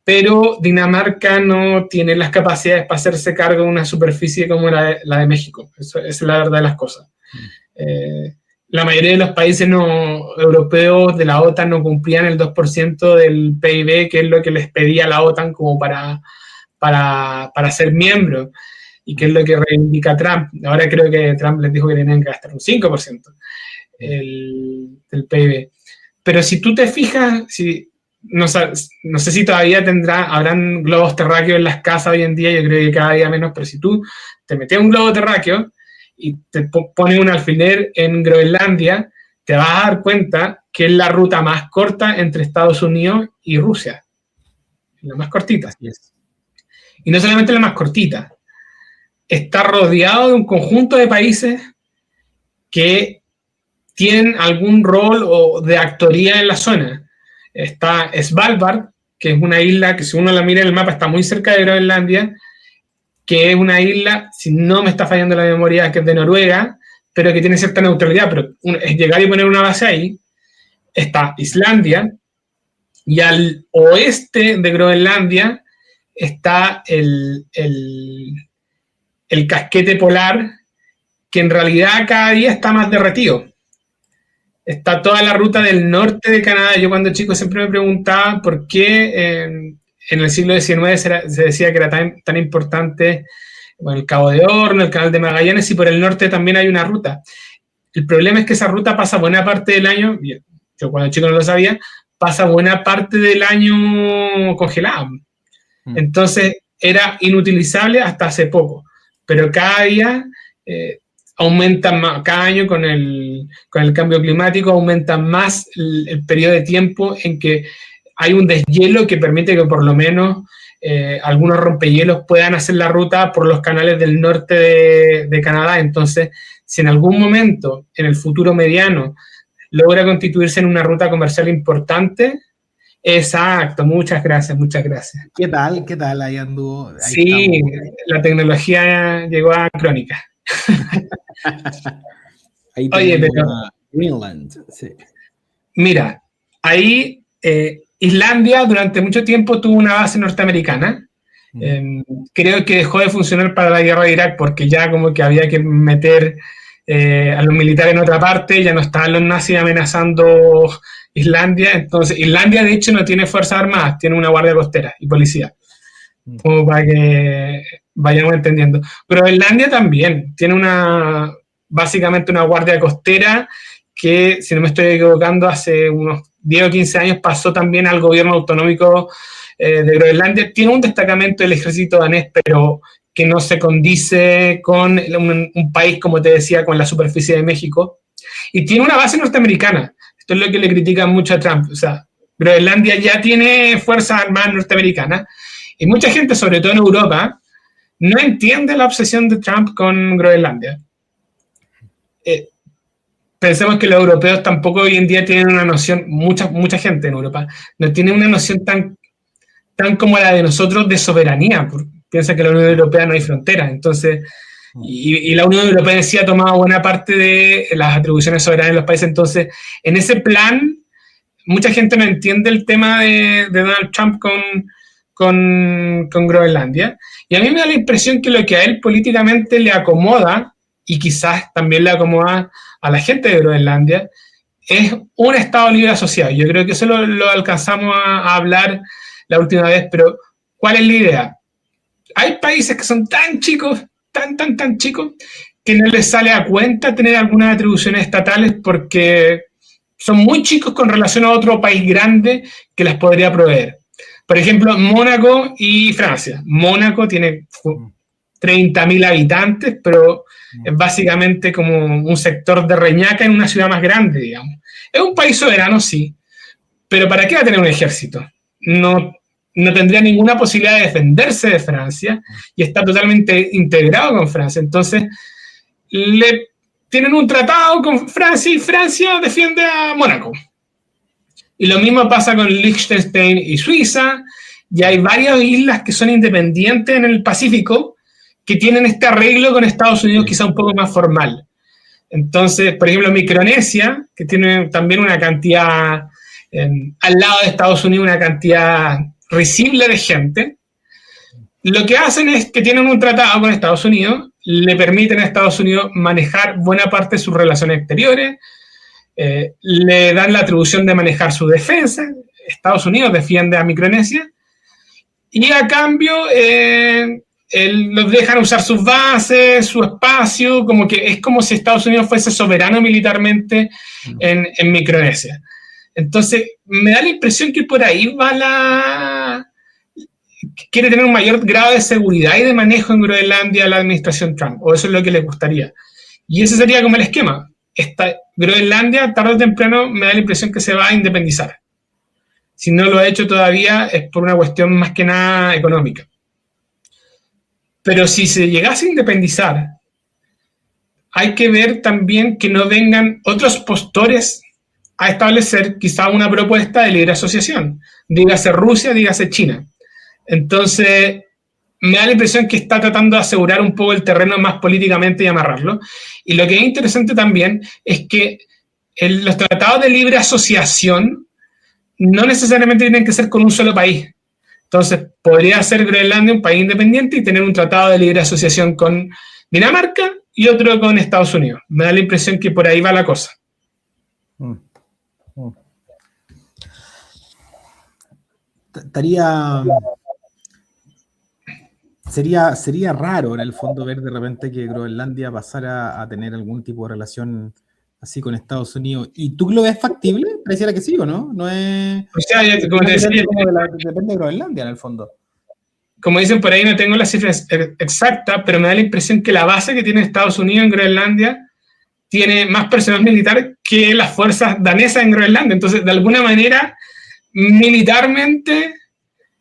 pero Dinamarca no tiene las capacidades para hacerse cargo de una superficie como la de México. Esa es la verdad de las cosas. La mayoría de los países europeos de la OTAN no cumplían el 2% del PIB, que es lo que les pedía la OTAN como para ser miembro, y que es lo que reivindica Trump. Ahora creo que Trump les dijo que tenían que gastar un 5% del PIB. Pero si tú te fijas, no sé si todavía habrán globos terráqueos en las casas hoy en día, yo creo que cada día menos, pero si tú te metes un globo terráqueo y te pones un alfiler en Groenlandia, te vas a dar cuenta que es la ruta más corta entre Estados Unidos y Rusia. La más cortita. Así es. Y no solamente la más cortita, está rodeado de un conjunto de países que tienen algún rol o de actoría en la zona. Está Svalbard, que es una isla que, si uno la mira en el mapa, está muy cerca de Groenlandia, que es una isla, si no me está fallando la memoria, que es de Noruega, pero que tiene cierta neutralidad, pero es llegar y poner una base ahí. Está Islandia, y al oeste de Groenlandia está el casquete polar, que en realidad cada día está más derretido. Está toda la ruta del norte de Canadá. Yo cuando chico siempre me preguntaba por qué en el siglo XIX se decía que era tan importante, bueno, el Cabo de Horno, el Canal de Magallanes, y por el norte también hay una ruta. El problema es que esa ruta pasa buena parte del año, yo cuando chico no lo sabía, pasa buena parte del año congelada. Entonces era inutilizable hasta hace poco, pero cada día aumentan más, cada año con el cambio climático aumenta más el periodo de tiempo en que hay un deshielo que permite que por lo menos algunos rompehielos puedan hacer la ruta por los canales del norte de Canadá. Entonces, si en algún momento, en el futuro mediano, logra constituirse en una ruta comercial importante. Exacto, muchas gracias, muchas gracias. ¿Qué tal? ¿Qué tal? Ahí anduvo. Ahí sí, estamos. La tecnología llegó a Crónica. Ahí oye, pero Greenland, sí. Mira, ahí Islandia durante mucho tiempo tuvo una base norteamericana. Creo que dejó de funcionar para la guerra de Irak porque ya como que había que meter a los militares en otra parte, ya no estaban los nazis amenazando Islandia. Entonces, Islandia de hecho no tiene fuerzas armadas, tiene una guardia costera y policía. Como para que vayamos entendiendo. Pero Islandia también tiene básicamente una guardia costera que, si no me estoy equivocando, hace unos 10 o 15 años pasó también al gobierno autonómico de Groenlandia. Tiene un destacamento del ejército danés, pero que no se condice con un país, como te decía, con la superficie de México, y tiene una base norteamericana. Esto es lo que le critican mucho a Trump. O sea, Groenlandia ya tiene fuerzas armadas norteamericanas, y mucha gente, sobre todo en Europa, no entiende la obsesión de Trump con Groenlandia. Pensemos que los europeos tampoco hoy en día tienen una noción, mucha gente en Europa, no tiene una noción tan como la de nosotros de soberanía. Piensa que la Unión Europea no hay fronteras, entonces, y la Unión Europea en sí ha tomado buena parte de las atribuciones soberanas de los países, entonces, en ese plan, mucha gente no entiende el tema de Donald Trump con Groenlandia, y a mí me da la impresión que lo que a él políticamente le acomoda, y quizás también le acomoda a la gente de Groenlandia, es un Estado libre asociado. Yo creo que eso lo alcanzamos a hablar la última vez, pero ¿cuál es la idea? Hay países que son tan chicos, tan chicos, que no les sale a cuenta tener algunas atribuciones estatales porque son muy chicos con relación a otro país grande que las podría proveer. Por ejemplo, Mónaco y Francia. Mónaco tiene 30.000 habitantes, pero es básicamente como un sector de Reñaca en una ciudad más grande, digamos. Es un país soberano, sí, pero ¿para qué va a tener un ejército? No tendría ninguna posibilidad de defenderse de Francia y está totalmente integrado con Francia. Entonces, tienen un tratado con Francia y Francia defiende a Mónaco. Y lo mismo pasa con Liechtenstein y Suiza, y hay varias islas que son independientes en el Pacífico que tienen este arreglo con Estados Unidos quizá un poco más formal. Entonces, por ejemplo, Micronesia, que tiene también una cantidad, al lado de Estados Unidos, una cantidad risible de gente, lo que hacen es que tienen un tratado con Estados Unidos, le permiten a Estados Unidos manejar buena parte de sus relaciones exteriores, le dan la atribución de manejar su defensa, Estados Unidos defiende a Micronesia, y a cambio los dejan usar sus bases, su espacio, como que es como si Estados Unidos fuese soberano militarmente en Micronesia. Entonces, me da la impresión que por ahí va quiere tener un mayor grado de seguridad y de manejo en Groenlandia la administración Trump, o eso es lo que le gustaría. Y ese sería como el esquema. Groenlandia, tarde o temprano, me da la impresión que se va a independizar. Si no lo ha hecho todavía, es por una cuestión más que nada económica. Pero si se llegase a independizar, hay que ver también que no vengan otros postores a establecer quizá una propuesta de libre asociación. Dígase Rusia, dígase China. Entonces, me da la impresión que está tratando de asegurar un poco el terreno más políticamente y amarrarlo. Y lo que es interesante también es que los tratados de libre asociación no necesariamente tienen que ser con un solo país. Entonces, podría ser Groenlandia un país independiente y tener un tratado de libre asociación con Dinamarca y otro con Estados Unidos. Me da la impresión que por ahí va la cosa. Sería raro en el fondo ver de repente que Groenlandia pasara a tener algún tipo de relación así con Estados Unidos. ¿Y tú lo ves factible? Pareciera que sí, ¿o no? No es... O sea, como te decía, depende de Groenlandia en el fondo. Como dicen por ahí, no tengo las cifras exactas, pero me da la impresión que la base que tiene Estados Unidos en Groenlandia tiene más personal militar que las fuerzas danesas en Groenlandia. Entonces, de alguna manera, militarmente,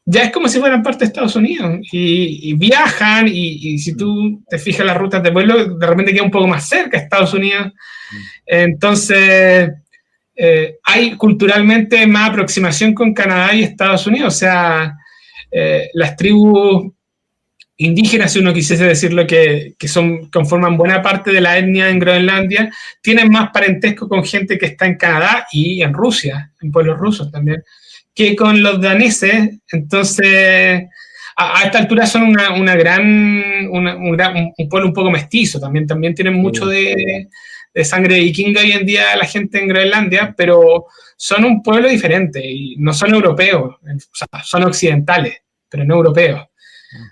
ya es como si fueran parte de Estados Unidos. Y viajan, y si tú te fijas las rutas de vuelo, de repente queda un poco más cerca de Estados Unidos. Entonces, hay culturalmente más aproximación con Canadá y Estados Unidos. O sea, las tribus indígenas, si uno quisiese decirlo, que conforman buena parte de la etnia en Groenlandia, tienen más parentesco con gente que está en Canadá y en Rusia, en pueblos rusos también, que con los daneses. Entonces, a esta altura son un pueblo un poco mestizo, también tienen mucho de sangre vikinga hoy en día la gente en Groenlandia, pero son un pueblo diferente y no son europeos, o sea, son occidentales, pero no europeos.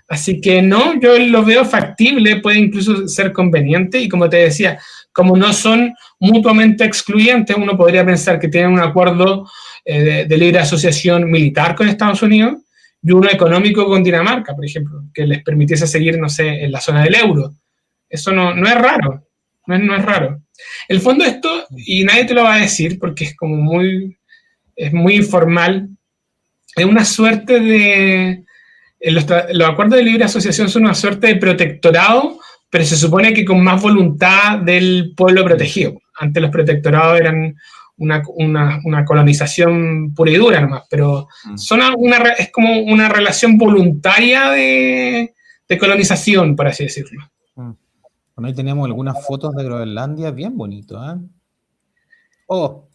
Así que no, yo lo veo factible, puede incluso ser conveniente, y como te decía, como no son mutuamente excluyentes, uno podría pensar que tienen un acuerdo de libre asociación militar con Estados Unidos y uno económico con Dinamarca, por ejemplo, que les permitiese seguir, no sé, en la zona del euro. Eso no es raro, no es raro. El fondo de esto, y nadie te lo va a decir porque es como es muy informal, es una suerte de... Los acuerdos de libre asociación son una suerte de protectorado, pero se supone que con más voluntad del pueblo protegido. Antes los protectorados eran una colonización pura y dura nomás, pero es como una relación voluntaria de colonización, por así decirlo. Bueno, ahí tenemos algunas fotos de Groenlandia, bien bonito, ¿eh? Oh.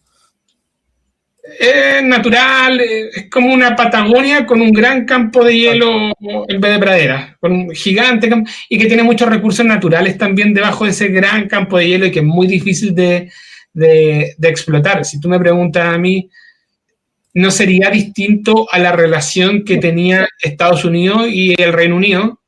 Es natural, es como una Patagonia con un gran campo de hielo en vez de pradera, con un gigante y que tiene muchos recursos naturales también debajo de ese gran campo de hielo y que es muy difícil de explotar. Si tú me preguntas a mí, ¿no sería distinto a la relación que tenía Estados Unidos y el Reino Unido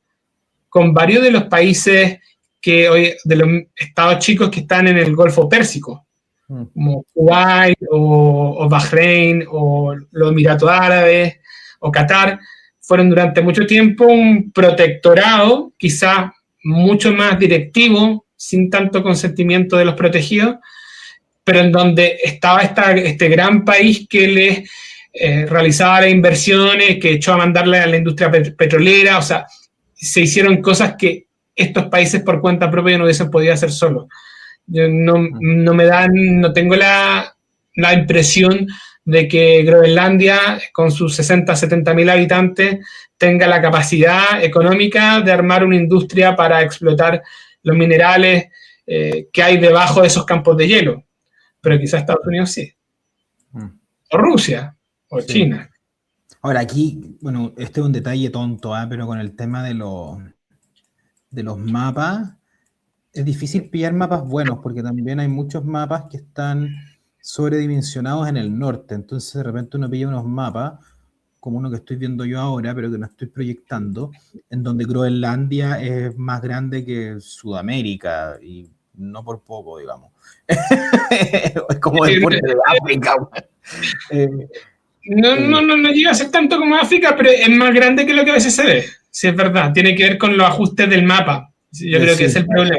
con varios de los países de los estados chicos que están en el Golfo Pérsico? Como Kuwait o Bahrein o los Emiratos Árabes o Qatar, fueron durante mucho tiempo un protectorado, quizás mucho más directivo, sin tanto consentimiento de los protegidos, pero en donde estaba este gran país que les realizaba las inversiones, que echó a mandarle a la industria petrolera, o sea, se hicieron cosas que estos países por cuenta propia no hubiesen podido hacer solos. Yo no tengo la impresión de que Groenlandia, con sus 60, 70 mil habitantes, tenga la capacidad económica de armar una industria para explotar los minerales que hay debajo de esos campos de hielo. Pero quizás Estados Unidos sí. O Rusia, o sí. China. Ahora aquí, bueno, este es un detalle tonto, pero con el tema de los mapas, es difícil pillar mapas buenos porque también hay muchos mapas que están sobredimensionados en el norte. Entonces de repente uno pilla unos mapas, como uno que estoy viendo yo ahora, pero que no estoy proyectando, en donde Groenlandia es más grande que Sudamérica, y no por poco, digamos. Es como el puerto de África. No llega a ser tanto como África, pero es más grande que lo que a veces se ve. Sí, es verdad. Tiene que ver con los ajustes del mapa. Yo creo que es el problema.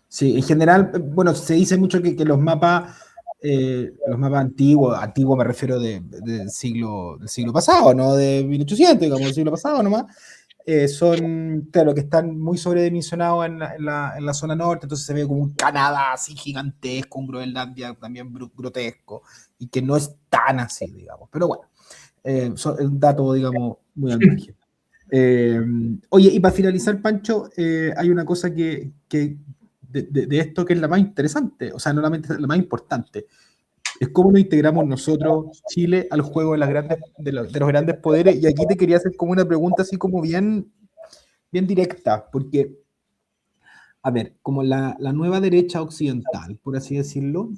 Sí, en general, bueno, se dice mucho que los mapas antiguos me refiero del siglo pasado, no de 1800, digamos, del siglo pasado nomás, son, claro, que están muy sobredimensionados en la zona norte, entonces se ve como un Canadá así gigantesco, un Groenlandia también grotesco, y que no es tan así, digamos. Pero bueno, es un dato, digamos, muy al margen. Oye, y para finalizar, Pancho, hay una cosa que de esto que es la más interesante, o sea, no la más importante, es cómo nos integramos nosotros, Chile, al juego de los grandes poderes. Y aquí te quería hacer como una pregunta así como bien directa, porque, a ver, como la nueva derecha occidental, por así decirlo,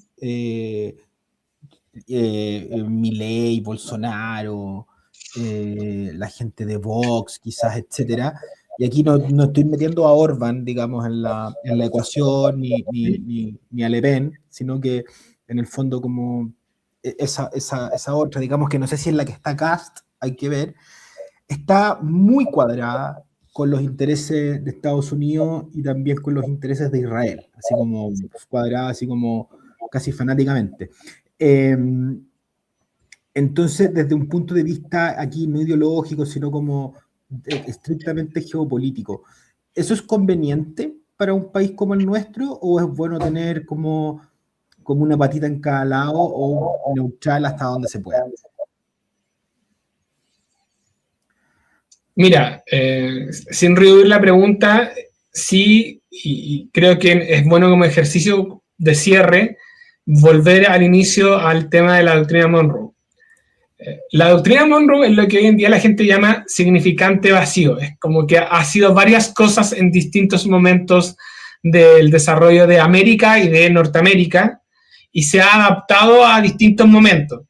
Milei, Bolsonaro, la gente de Vox, quizás, etcétera. Y aquí no estoy metiendo a Orbán, digamos, en la ecuación, ni a Le Pen, sino que en el fondo como esa otra, digamos que no sé si es la que está Cast, hay que ver, está muy cuadrada con los intereses de Estados Unidos y también con los intereses de Israel, así como cuadrada, así como casi fanáticamente. Entonces, desde un punto de vista aquí no ideológico, sino como estrictamente geopolítico, ¿eso es conveniente para un país como el nuestro o es bueno tener como una patita en cada lado o neutral hasta donde se pueda? Mira, sin reducir la pregunta, sí, y creo que es bueno como ejercicio de cierre volver al inicio al tema de la doctrina Monroe. La doctrina Monroe es lo que hoy en día la gente llama significante vacío. Es como que ha sido varias cosas en distintos momentos del desarrollo de América y de Norteamérica y se ha adaptado a distintos momentos.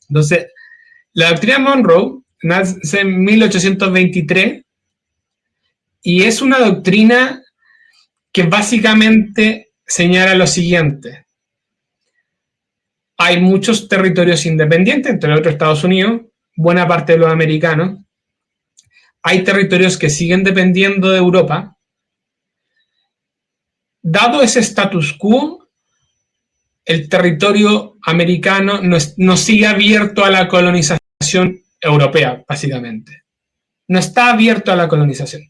Entonces, la doctrina Monroe nace en 1823 y es una doctrina que básicamente señala lo siguiente. Hay muchos territorios independientes, entre otros Estados Unidos, buena parte de los americanos, hay territorios que siguen dependiendo de Europa. Dado ese status quo, el territorio americano no sigue abierto a la colonización europea, básicamente. No está abierto a la colonización.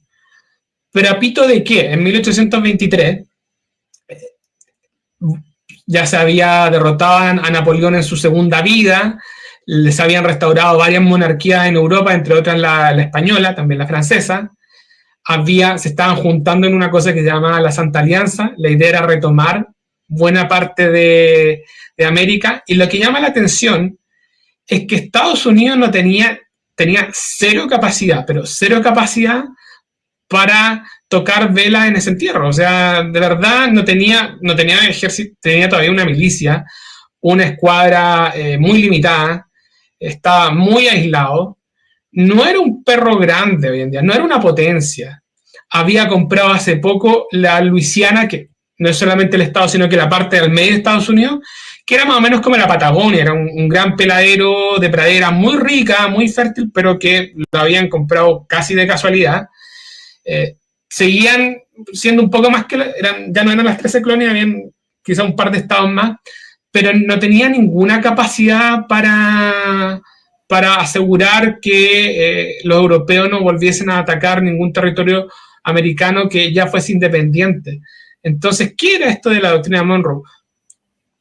¿Pero a pito de qué? En 1823 ya se había derrotado a Napoleón en su segunda vida, les habían restaurado varias monarquías en Europa, entre otras la española, también la francesa. Se estaban juntando en una cosa que se llamaba la Santa Alianza. La idea era retomar buena parte de América, y lo que llama la atención es que Estados Unidos tenía cero capacidad, pero cero capacidad para tocar vela en ese entierro. O sea, de verdad no tenía ejército, tenía todavía una milicia, una escuadra muy limitada, estaba muy aislado, no era un perro grande hoy en día, no era una potencia. Había comprado hace poco la Luisiana, que no es solamente el estado, sino que la parte del medio de Estados Unidos, que era más o menos como la Patagonia, era un gran peladero de pradera muy rica, muy fértil, pero que lo habían comprado casi de casualidad. Seguían siendo un poco más que, ya no eran las 13 colonias, habían quizá un par de estados más, pero no tenía ninguna capacidad para asegurar que los europeos no volviesen a atacar ningún territorio americano que ya fuese independiente. Entonces, ¿qué era esto de la doctrina Monroe?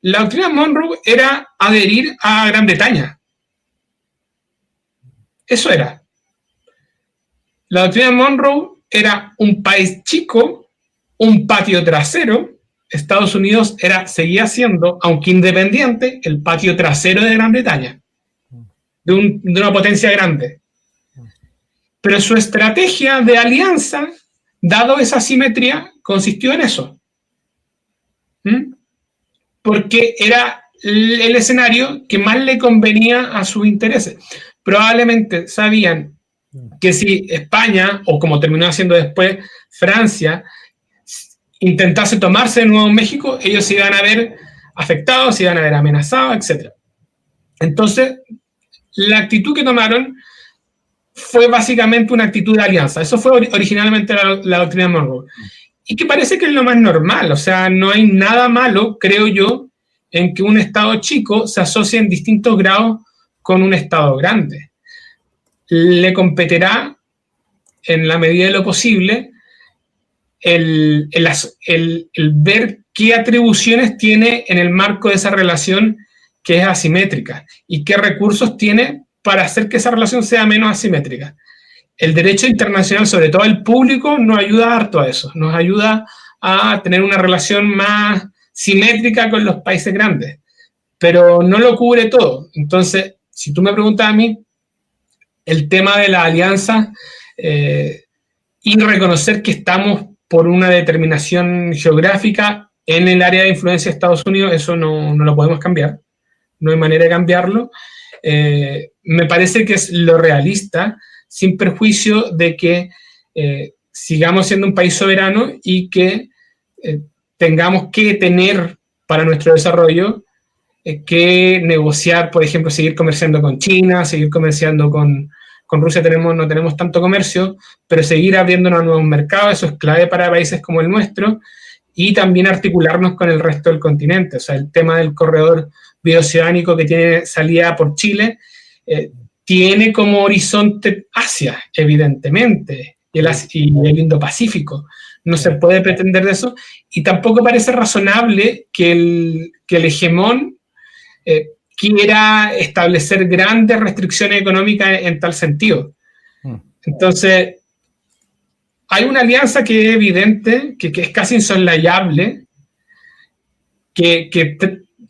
La doctrina Monroe era adherir a Gran Bretaña. Eso era. La doctrina Monroe era un país chico, un patio trasero. Estados Unidos seguía siendo, aunque independiente, el patio trasero de Gran Bretaña, de una potencia grande. Pero su estrategia de alianza, dado esa simetría, consistió en eso. Porque era el escenario que más le convenía a sus intereses. Probablemente sabían que si España, o como terminó haciendo después Francia, intentase tomarse de nuevo México, ellos se iban a ver afectados, se iban a ver amenazados, etc. Entonces, la actitud que tomaron fue básicamente una actitud de alianza. Eso fue originalmente la doctrina de Monroe. Y que parece que es lo más normal. O sea, no hay nada malo, creo yo, en que un estado chico se asocie en distintos grados con un estado grande. Le competirá, en la medida de lo posible, el ver qué atribuciones tiene en el marco de esa relación que es asimétrica y qué recursos tiene para hacer que esa relación sea menos asimétrica. El derecho internacional, sobre todo el público, nos ayuda harto a eso, nos ayuda a tener una relación más simétrica con los países grandes, pero no lo cubre todo. Entonces, si tú me preguntas a mí, el tema de la alianza y reconocer que estamos por una determinación geográfica en el área de influencia de Estados Unidos, eso no lo podemos cambiar, no hay manera de cambiarlo. Me parece que es lo realista, sin perjuicio de que sigamos siendo un país soberano y que tengamos que tener para nuestro desarrollo que negociar, por ejemplo, seguir comerciando con China, seguir comerciando con Rusia. No tenemos tanto comercio, pero seguir abriéndonos a nuevos mercados, eso es clave para países como el nuestro, y también articularnos con el resto del continente. O sea, el tema del corredor bioceánico que tiene salida por Chile, tiene como horizonte Asia, evidentemente, y el Indo-Pacífico. No se puede pretender de eso, y tampoco parece razonable que el hegemón quiera establecer grandes restricciones económicas en tal sentido. Entonces, hay una alianza que es evidente, que es casi insoslayable, que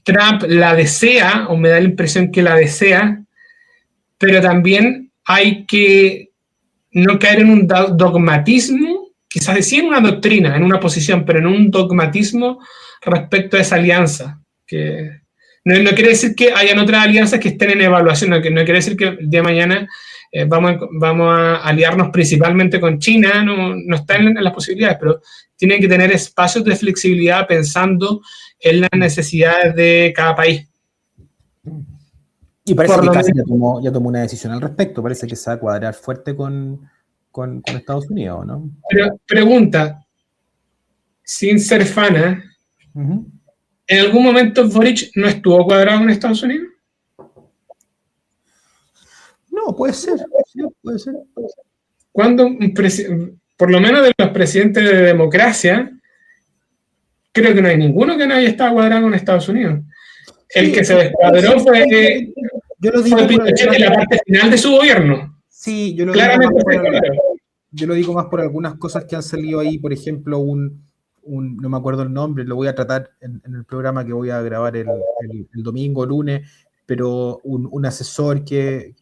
Trump la desea, o me da la impresión que la desea, pero también hay que no caer en un dogmatismo, quizás sí en una doctrina, en una posición, pero en un dogmatismo respecto a esa alianza, que no quiere decir que hayan otras alianzas que estén en evaluación, no quiere decir que el día de mañana vamos a aliarnos principalmente con China, no está en las posibilidades, pero tienen que tener espacios de flexibilidad pensando en las necesidades de cada país. Y parece que casi ya tomó una decisión al respecto, parece que se va a cuadrar fuerte con con Estados Unidos, ¿no? Pero pregunta, sin ser fana, ¿en algún momento Boric no estuvo cuadrado en Estados Unidos? No, puede ser, sí, puede ser. Cuando por lo menos de los presidentes de democracia, creo que no hay ninguno que no haya estado cuadrado en Estados Unidos. El Sí, que se descuadró fue Pinochet en la parte final de su gobierno. Sí, yo lo claramente digo más por algunas cosas que han salido ahí, por ejemplo, no me acuerdo el nombre, lo voy a tratar en el programa que voy a grabar el domingo, lunes, pero un asesor que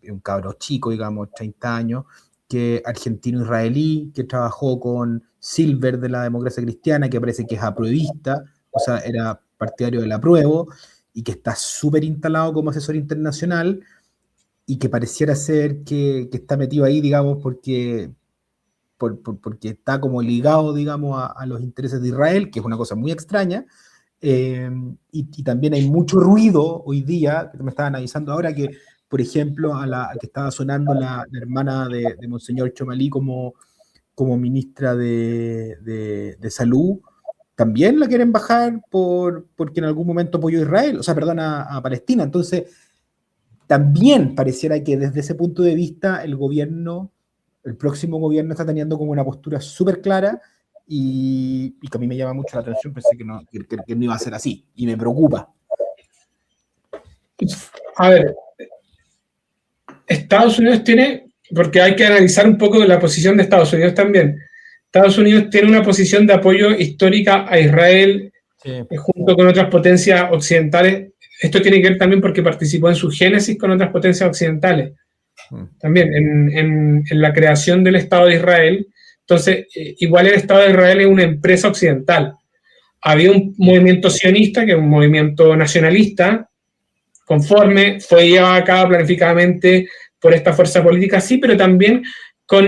un cabro chico, digamos, 30 años, que argentino-israelí, que trabajó con Silver de la democracia cristiana, que parece que es apruebista, o sea, era partidario del apruebo, y que está súper instalado como asesor internacional, y que pareciera ser que está metido ahí, digamos, porque está como ligado, digamos, a los intereses de Israel, que es una cosa muy extraña, y también hay mucho ruido hoy día, que me estaban avisando ahora, que, por ejemplo, a que estaba sonando la hermana de Monseñor Chomalí como ministra de Salud, también la quieren bajar porque en algún momento apoyó a Israel, o sea, perdón, a Palestina. Entonces, también pareciera que desde ese punto de vista el próximo gobierno está teniendo como una postura súper clara y que a mí me llama mucho la atención. Pensé que no iba a ser así y me preocupa. A ver, Estados Unidos tiene, porque hay que analizar un poco la posición de Estados Unidos también. Estados Unidos tiene una posición de apoyo histórica a Israel, junto con otras potencias occidentales. Esto tiene que ver también porque participó en su génesis con otras potencias occidentales. También en la creación del Estado de Israel. Entonces, igual el Estado de Israel es una empresa occidental. Había un movimiento sionista, que es un movimiento nacionalista, conforme, fue llevado a cabo planificadamente por esta fuerza política, sí, pero también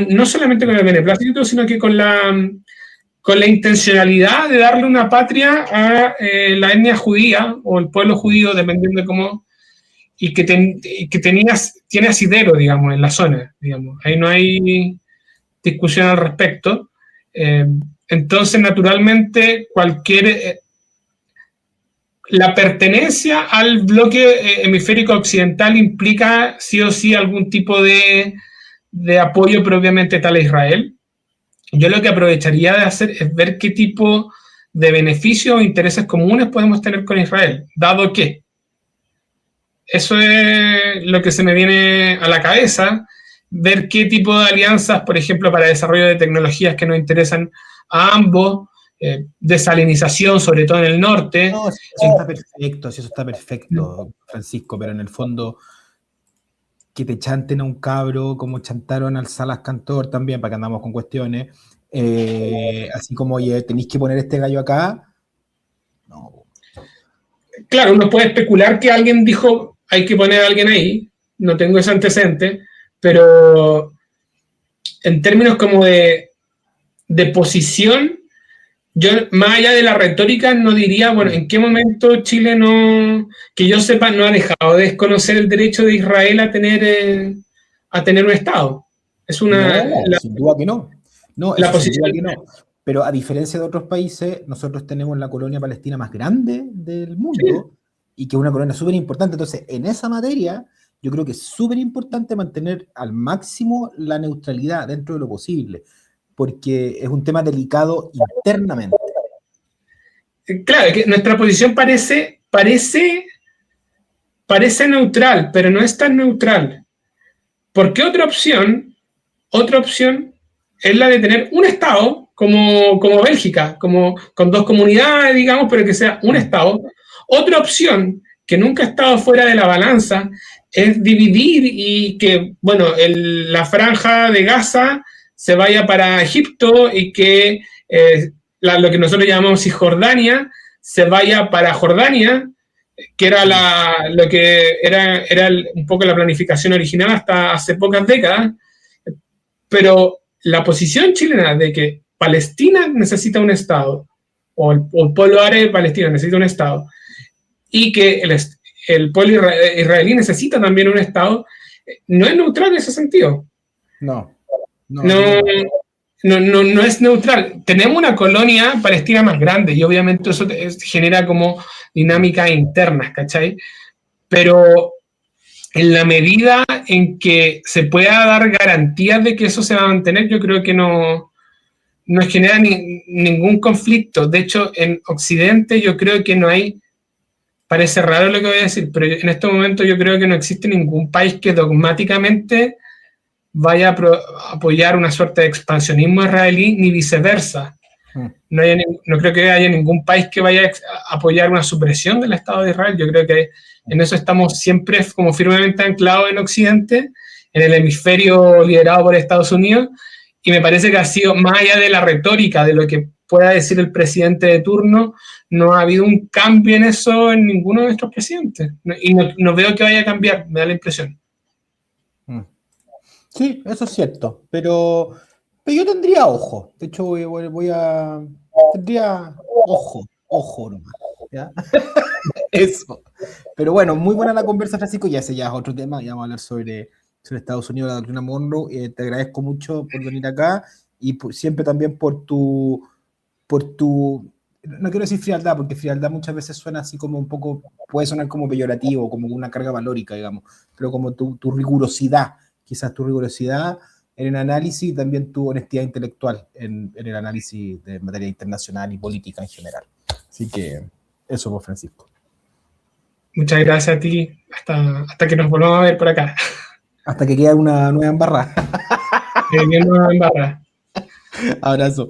no solamente con el beneplácito, sino que con la intencionalidad de darle una patria a la etnia judía o el pueblo judío, dependiendo de cómo, y que tiene asidero, digamos, en la zona, digamos. Ahí no hay discusión al respecto. Entonces, naturalmente, la pertenencia al bloque hemisférico occidental implica sí o sí algún tipo de apoyo propiamente tal a Israel. Yo lo que aprovecharía de hacer es ver qué tipo de beneficios o intereses comunes podemos tener con Israel, dado que eso es lo que se me viene a la cabeza, ver qué tipo de alianzas, por ejemplo, para desarrollo de tecnologías que nos interesan a ambos, desalinización, sobre todo en el norte. No, eso está perfecto, Francisco, pero en el fondo que te chanten a un cabro como chantaron al Salas Cantor también, para que andamos con cuestiones, así como, oye, tenéis que poner este gallo acá. No. Claro, uno puede especular que alguien dijo hay que poner a alguien ahí, no tengo ese antecedente, pero en términos como de posición, yo más allá de la retórica no diría, bueno, ¿en qué momento Chile que yo sepa, no ha dejado de desconocer el derecho de Israel a tener un Estado? Es sin duda que no. No, la posición que no. Pero a diferencia de otros países, nosotros tenemos la colonia palestina más grande del mundo, y que es una colonia súper importante. Entonces, en esa materia, yo creo que es súper importante mantener al máximo la neutralidad dentro de lo posible, porque es un tema delicado internamente. Claro, que nuestra posición parece neutral, pero no es tan neutral. Porque otra opción es la de tener un Estado como Bélgica, con dos comunidades, digamos, pero que sea un Estado. Otra opción que nunca ha estado fuera de la balanza es dividir y que, bueno, la franja de Gaza se vaya para Egipto y que lo que nosotros llamamos Cisjordania se vaya para Jordania, que era lo que era un poco la planificación original hasta hace pocas décadas, pero la posición chilena de que Palestina necesita un Estado, o el pueblo árabe de Palestina necesita un Estado, y que el pueblo israelí necesita también un Estado, no es neutral en ese sentido. No. No, No, no. no es neutral. Tenemos una colonia palestina más grande y obviamente eso genera como dinámicas internas, ¿cachai? Pero en la medida en que se pueda dar garantías de que eso se va a mantener, yo creo que no genera ningún conflicto. De hecho, en Occidente yo creo que no hay, parece raro lo que voy a decir, pero en este momento yo creo que no existe ningún país que dogmáticamente vaya a apoyar una suerte de expansionismo israelí, ni viceversa. Mm. No creo que haya ningún país que vaya a apoyar una supresión del Estado de Israel. Yo creo que en eso estamos siempre como firmemente anclados en Occidente, en el hemisferio liderado por Estados Unidos, y me parece que ha sido, más allá de la retórica, de lo que pueda decir el presidente de turno, no ha habido un cambio en eso en ninguno de nuestros presidentes. Y no veo que vaya a cambiar, me da la impresión. Mm. Sí, eso es cierto, pero yo tendría ojo. De hecho, tendría ojo nomás, ¿ya? Eso. Pero bueno, muy buena la conversa, Francisco. Ya ese ya es otro tema. Ya vamos a hablar sobre Estados Unidos, la doctrina Monroe. Te agradezco mucho por venir acá y siempre también por tu, no quiero decir frialdad, porque frialdad muchas veces suena así como un poco, puede sonar como peyorativo, como una carga valórica, digamos, pero como tu rigurosidad, quizás tu rigurosidad en el análisis y también tu honestidad intelectual en el análisis de materia internacional y política en general. Así que eso, pues, Francisco. Muchas gracias a ti. Hasta que nos volvamos a ver por acá. Hasta que quede una nueva embarrada. Viendo en barra. Abrazo.